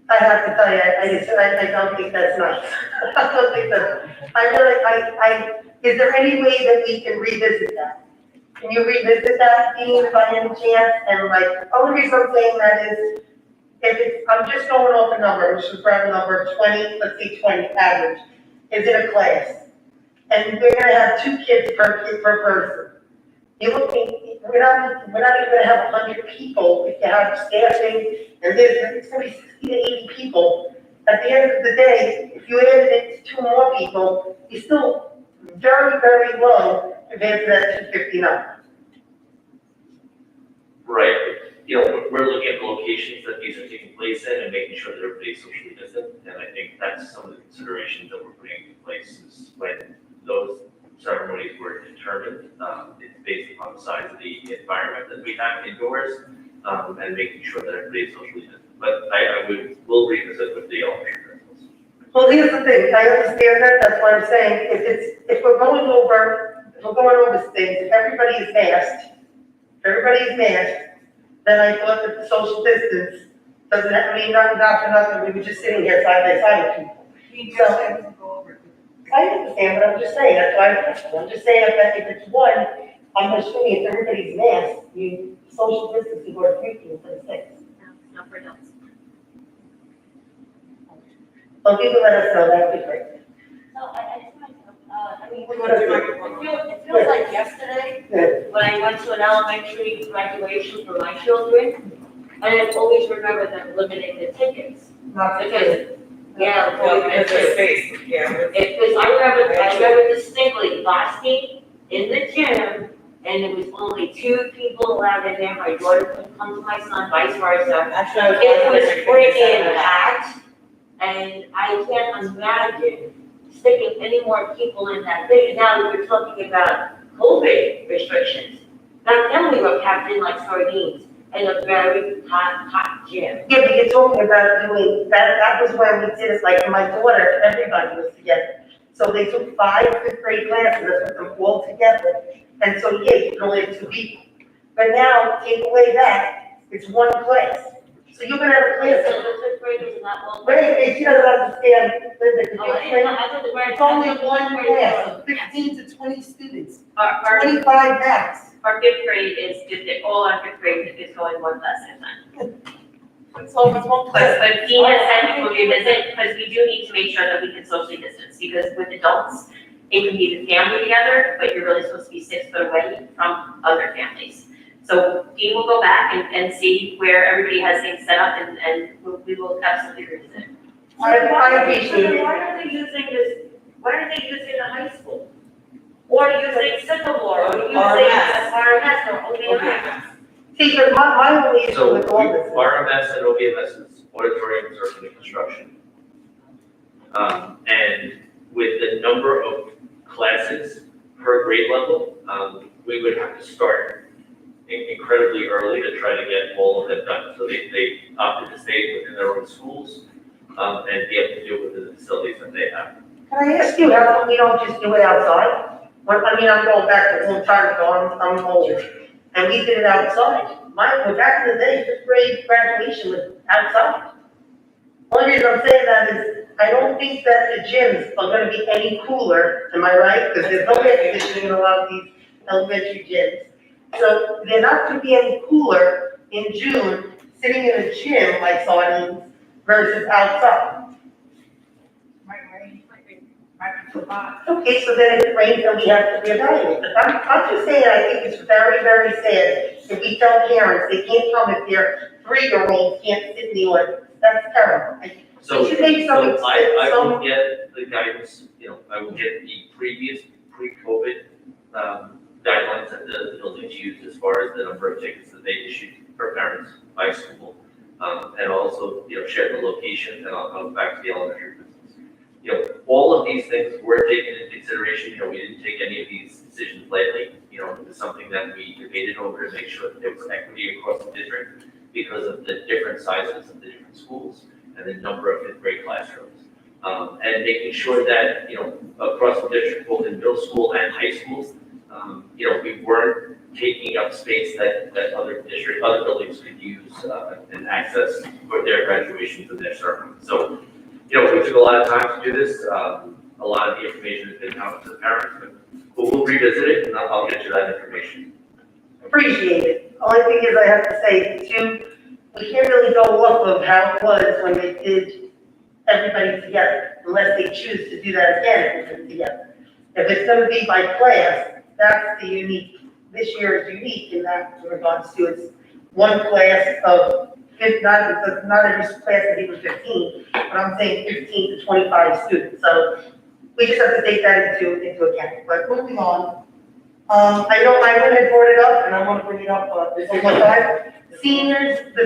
L: I have to tell you, I don't think that's nice. I don't think that, is there any way that we can revisit that? Can you revisit that, Dean, by any chance? And like, only reason I'm saying that is, if it's, I'm just going off a number, which is grab a number of 20, let's say 20 average, is in a class. And we're gonna have 2 kids per person. You're looking, we're not even gonna have 100 people if you have staffing, and it's gonna be 60 to 80 people. At the end of the day, if you added it to 2 more people, you're still very, very low compared to that 250 number.
I: Right, you know, we're looking at the locations that these are taking place in and making sure that everybody's socially distant. And I think that's some of the considerations that we're putting in place is when those ceremonies were determined, it's based upon the size of the environment that we have indoors, and making sure that everybody's socially distant. But we'll revisit with the elementary principals.
L: Well, here's the thing, I understand that, that's why I'm saying, if we're going over things, if everybody is masked, then I thought that the social distance doesn't have, I mean, not for nothing, we were just sitting here side by side with people. So, I understand, but I'm just saying, that's why I'm just saying, if it's 1, I'm assuming if everybody's masked, you social distance, you go to 3 people instead of 6.
D: No, for adults.
L: Well, people let us know, that would be great.
P: So I just want to, it feels like yesterday, when I went to an elementary graduation for my children, and I always remember them limiting the tickets. Because, yeah, because I remember distinctly last week in the gym, and it was only 2 people allowed in there, my daughter couldn't come to my son, vice versa. It was freaking packed, and I can't imagine sticking any more people in that thing. And now we're talking about COVID restrictions. Back then we were packed in like sardines in a very hot gym.
L: Yeah, but you're talking about doing, that was when we did it, like my daughter, everybody was together. So they took 5 5th grade classes, and put them all together. And so, yeah, you can only have 2 people. But now, take away that, it's 1 class. So you're gonna have a
P: Wait,
L: class.
P: so the fifth graders are not well.
L: Wait, she doesn't understand, Linda,
P: Oh, I didn't know, I thought the grade.
L: it's only one class of 15 to 20 students,
K: Our
L: 25 max.
K: fifth grade is just, all our fifth grade is going one class at a time.
L: So it's one class.
K: But Dean has said we'll revisit, because we do need to make sure that we can socially distance, because with adults, it can be the family together, but you're really supposed to be 6 foot away from other families. So Dean will go back and see where everybody has things set up, and we will absolutely revisit.
L: I appreciate it.
P: Why are they using this, why are they using the high school? Or using Sycamore, or using RMS or OBMS?
L: See, because my only issue
I: So
L: with all this.
I: RMS and OBMS auditoriums are for the construction. And with the number of classes per grade level, we would have to start incredibly early to try to get all of them done. So they opted to stay within their own schools, and be able to do it within the facilities that they have.
L: Can I ask you, how come we don't just do it outside? I mean, I'm going back a long time ago, I'm old, and we did it outside. Back in the day, fifth grade graduation was outside. Only reason I'm saying that is, I don't think that the gyms are gonna be any cooler, am I right? Because there's no air conditioning in a lot of these elementary gyms. So they're not gonna be any cooler in June, sitting in a gym like sardines versus outside. Okay, so then if it rains, then we have to reevaluate. But I'm just saying, I think it's very, very sad if we tell parents they can't come if their 3-year-old can't sit in the audience. That's terrible.
I: So,
L: We should make some,
I: I will
L: some,
I: get the guidance, I will get the previous pre-COVID, guidelines that the buildings used as far as the number of tickets that they issued for parents by school. And also, share the location, and I'll come back to the elementary business. All of these things were taken into consideration, we didn't take any of these decisions lightly. It was something that we debated over to make sure that there was equity across the district because of the different sizes of the different schools and the number of fifth grade classrooms. And making sure that, across the district, both in middle school and high schools, we weren't taking up space that other buildings could use, and access for their graduations and their ceremonies. So, we took a lot of time to do this. A lot of the information has been out to the parents, but we'll revisit it, and I'll get you that information.
L: appreciate it. Only thing is, I have to say, too, we can't really go off of how it was when they did everybody together, unless they choose to do that again, if it's together. If it's gonna be by class, that's the unique, this year is unique in that regards to it's one class of, not every class is even 15, but I'm saying 15 to 25 students, so we just have to take that into account. But moving on, I know Ivan had brought it up, and I want to bring it up, one more time. The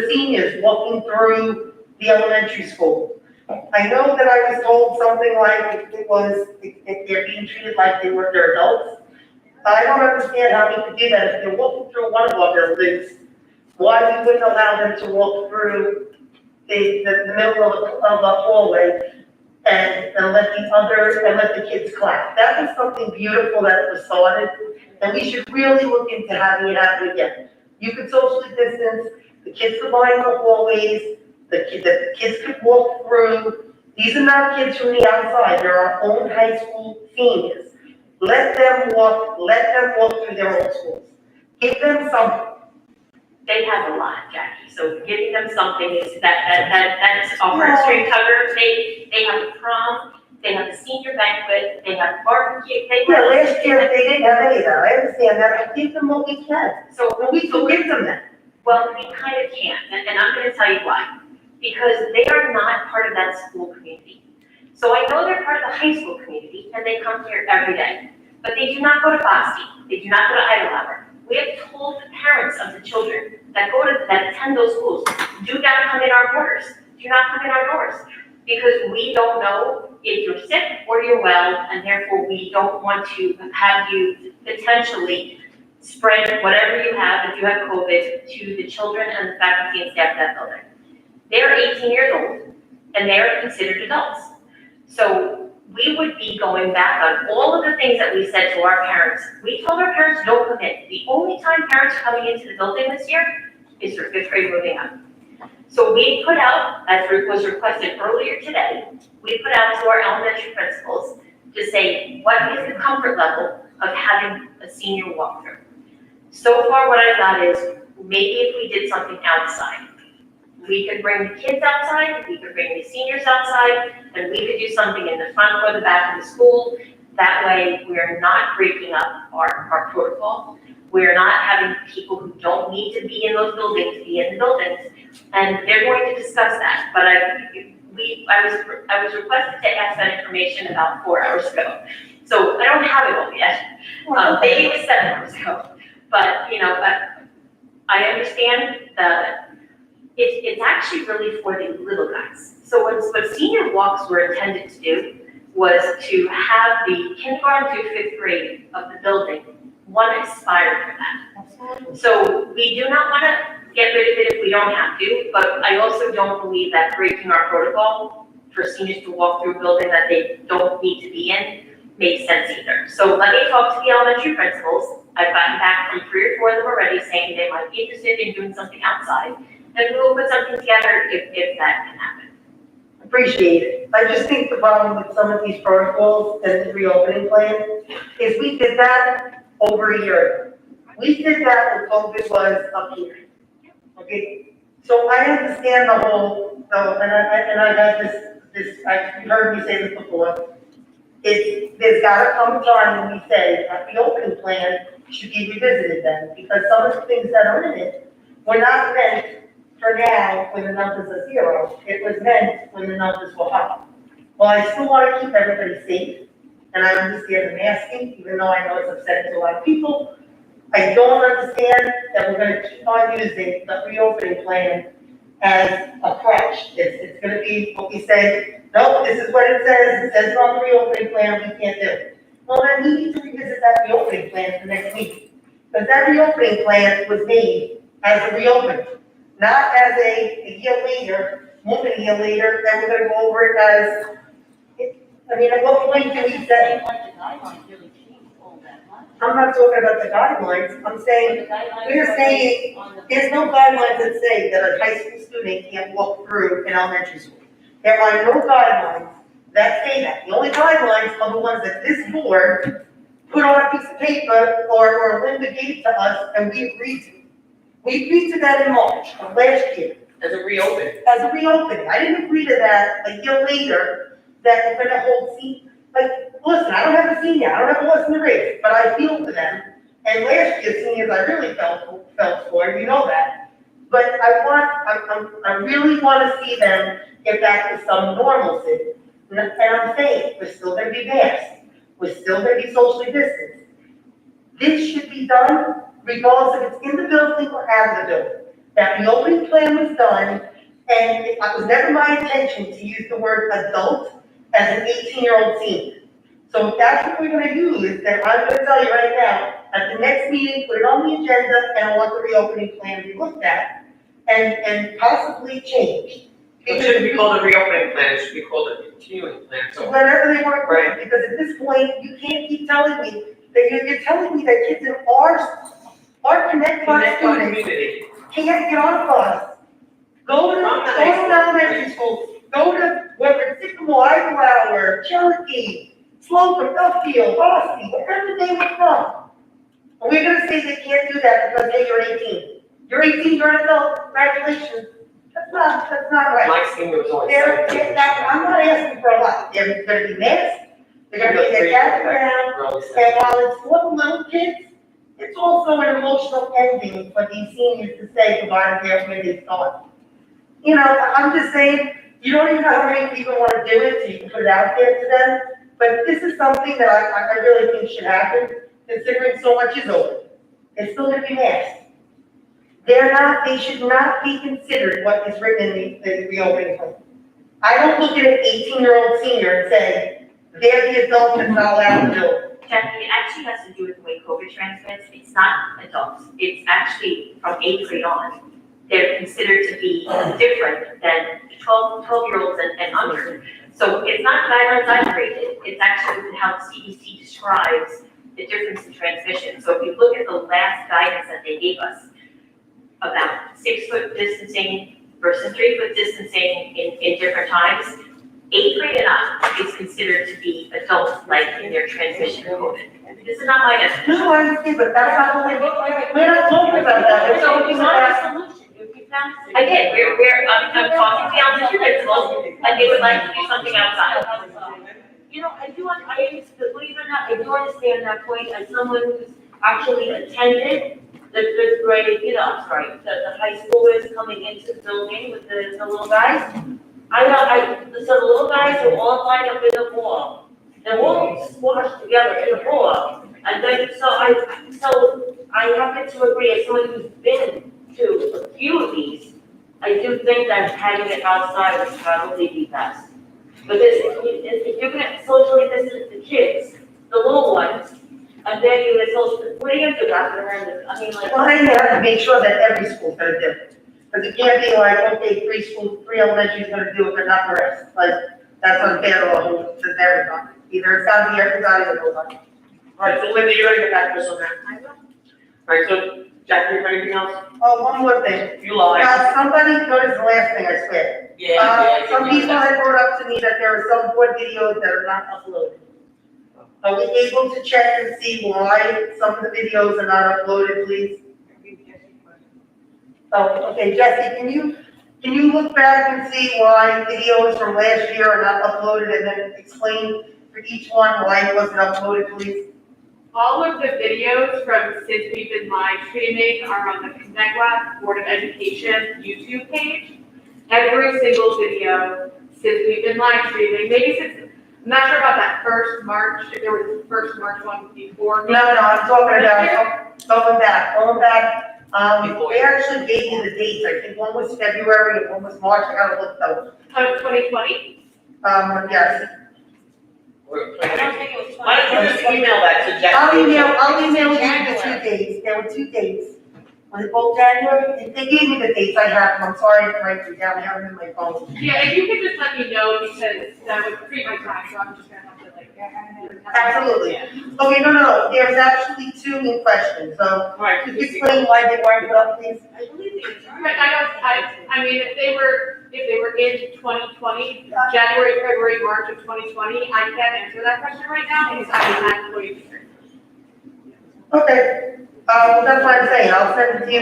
L: seniors walking through the elementary school. I know that I was told something like if they're being treated like they're adults. I don't understand how we could do that. If they're walking through one of our buildings, why we wouldn't allow them to walk through the middle of the hallway and let the kids clap. That was something beautiful that was started, and we should really look into having it happen again. You could socially distance, the kids could line the hallways, the kids could walk through. These are not kids from the outside, they're our own high school seniors. Let them walk through their own schools. Give them something.
K: They have a lot, Jackie, so giving them something is, that's a heartstring tugger. They have a prom, they have a senior banquet, they have barbecue, they
L: Yeah,
K: have.
L: last year they didn't have any of that, I understand that, I give them what we can,
K: So,
L: and we can give them that.
K: well, we kind of can't, and I'm gonna tell you why. Because they are not part of that school community. So I know they're part of the high school community, and they come here every day. But they do not go to Boston, they do not go to Idlehour. We have told the parents of the children that attend those schools, do not come in our borders, do not come in our doors. Because we don't know if you're sick or you're well, and therefore we don't want to have you potentially spread whatever you have, if you have COVID, to the children and the faculty and staff of that building. They're 18 years old, and they are considered adults. So we would be going back on all of the things that we said to our parents. We told our parents, don't come in. The only time parents are coming into the building this year is for fifth grade moving up.
D: So we put out, as was requested earlier today, we put out to our elementary principals to say, what is the comfort level of having a senior walkthrough? So far, what I got is, maybe if we did something outside, we could bring the kids outside, we could bring the seniors outside, and we could do something in the front or the back of the school. That way, we're not breaking up our protocol. We're not having people who don't need to be in those buildings be in the buildings. And they're going to discuss that, but I was requested to ask that information about 4 hours ago. So I don't have it all yet. Maybe it was 7 hours ago. But, you know, I understand that it's actually really for the little guys. So what senior walks were intended to do was to have the kindergarten through 5th grade of the building, one aspire for that. So we do not want to get rid of it if we don't have to, but I also don't believe that breaking our protocol for seniors to walk through a building that they don't need to be in makes sense either. So let me talk to the elementary principals. I've gotten back from 3 or 4 of them already saying they might be interested in doing something outside, and we'll put something together if that can happen.
L: Appreciate it. I just think the problem with some of these protocols and the reopening plan is we did that over a year ago. We did that when COVID was up here. Okay, so I understand the whole, and I got this, you've heard me say this before. There's gotta come a time when we say that the opening plan should be revisited then, because some of the things that are in it were not meant for now when the numbers are 0. It was meant when the numbers were high. Well, I still wanna keep everybody safe, and I understand the masking, even though I know it's upsetting to a lot of people. I don't understand that we're gonna keep on using the reopening plan as a crutch. It's gonna be what we say, no, this is what it says it on the reopening plan, we can't do it. Well, then we need to revisit that reopening plan for next week. Because that reopening plan was made as a reopening, not as a year later, more than a year later, then we're gonna go over it as, I mean, at what point do we say? I'm not talking about the guidelines, I'm saying, we're saying, there's no guidelines that say that a high school student can't walk through an elementary school. There are no guidelines that say that. The only guidelines are the ones that this board put on a piece of paper or Linda gave to us and we agreed to. We agreed to that in March of last year.
O: As a reopening.
L: As a reopening. I didn't agree to that a year later, that we're gonna hold listen, I don't have a senior, I don't have a horse in the race, but I feel for them. And last year, seniors, I really felt for, you know that. But I really want to see them get back to some normalcy. And I'm saying, we're still gonna be masked, we're still gonna be socially distanced. This should be done regardless if it's in the building or out of the building. That reopening plan was done, and it was never my intention to use the word adult as an 18-year-old senior. So if that's what we're gonna use, then I'm gonna tell you right now, at the next meeting, put it on the agenda, and I want the reopening plan to be looked at and possibly changed.
O: It shouldn't be called a reopening plan, it should be called a continuing plan, so.
L: Whatever they want to call it, because at this point, you can't keep telling me that you're telling me that kids in our Connect Bus students
O: Community.
L: can't get on a bus, go to elementary school, go to, whether it's Sycamore, Idlehour, Cherokee, Slocum, Duffield, Boston, wherever they were from. And we're gonna say they can't do that because, hey, you're 18. You're 18, you're an adult, congratulations. That's not right.
O: My senior was only
L: I'm
O: 17.
L: not asking for a lot. They're gonna be masked, they're gonna be their gathered around, and while it's for the little kids, it's also an emotional ending for these seniors to say goodbye to their when they start. You know, I'm just saying, you don't even know how many people want to do it, so you can put it out there to them. But this is something that I really think should happen, considering so much is over. It's still gonna be masked. They should not be considered what is written in the reopening plan. I don't look at an 18-year-old senior and say, they're the adult that's not allowed to do it.
D: Jackie, it actually has to do with the way COVID transmits. It's not adults. It's actually from 8th grade on. They're considered to be different than 12-year-olds and under. So it's not guidelines I've created. It's actually how the CDC describes the difference in transmission. So if you look at the last guidance that they gave us about 6 foot distancing, versus 3-foot distancing in different times. 8th grade and up is considered to be adults, like in their transmission of COVID. This is not my definition.
L: No, I understand, but that's not what we're not talking about that. We're
P: So
L: talking
P: it's not
L: about.
P: a solution, if you found.
D: Again, I'm talking to the elementary principals, and they would like to do something outside.
P: You know, believe it or not, I do understand that point, as someone who's actually attended the 5th grade, the high schoolers coming into the building with the little guys. So the little guys are all lined up in the hall, they're all squashed together in the hall. And then, so I happen to agree, as someone who's been to a few of these, I do think that having it outside would probably be best. Because if you're gonna socially distance the kids, the little ones, and then you're gonna socially, what are you gonna do, Dr. Hernandez? I mean, like.
L: Well, I have to make sure that every school's gonna do it. Because it can't be like, okay, 3 elementary's gonna do it, but not the rest. Like, that's unfair to everybody. Either it's gotta be everybody or nobody.
O: All right, so Linda, you're gonna get back to us on that? All right, so Jackie, you have anything else?
L: Oh, one more thing.
O: You lied.
L: Somebody, noticed the last thing I swear. Some people had brought up to me that there are some board videos that are not uploaded. Are we able to check and see why some of the videos are not uploaded, please? Oh, okay, Jesse, can you look back and see why videos from last year are not uploaded and then explain for each one why it wasn't uploaded, please?
Q: All of the videos from since we've been live streaming are on the Connecticut Board of Education YouTube page. Every single video since we've been live streaming, maybe since, I'm not sure about that first March, if there was a first March one before.
L: No, I'm talking about going back. They actually gave me the dates. I think one was February and one was March. I gotta look those.
Q: Of 2020?
L: Yes.
O: Why don't you just email that to Jackie?
L: I'll email you the 2 dates. There were 2 dates. Was it both January? They gave me the dates. I have them. I'm sorry I didn't write them down. I have them in my phone.
Q: Yeah, if you could just let me know, because that would free my time, so I'm just gonna have to like.
L: Absolutely. Okay, no. There's actually 2 in question. So, could you explain why they weren't put up, please?
Q: I believe they are. But I mean, if they were in 2020, January, February, March of 2020, I can't answer that question right now because I'm not employed here.
L: Okay. That's what I'm saying. I'll send it to you.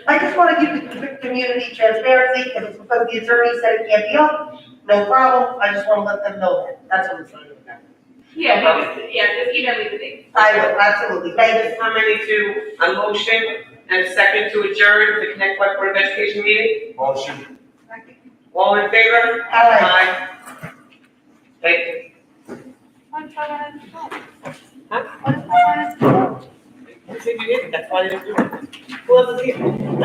L: I just want to give the community transparency. If it's because the attorney said it can't be up, no problem. I just want to let them know that. That's what I'm saying.
Q: Just email me the dates.
L: I will, absolutely. Thank you.
O: How many to a motion and a second to adjourn the Connecticut Board of Education meeting?
M: Motion.
O: All in favor?
L: Aye.
O: Thank you. That's why they didn't do it. Who else is here?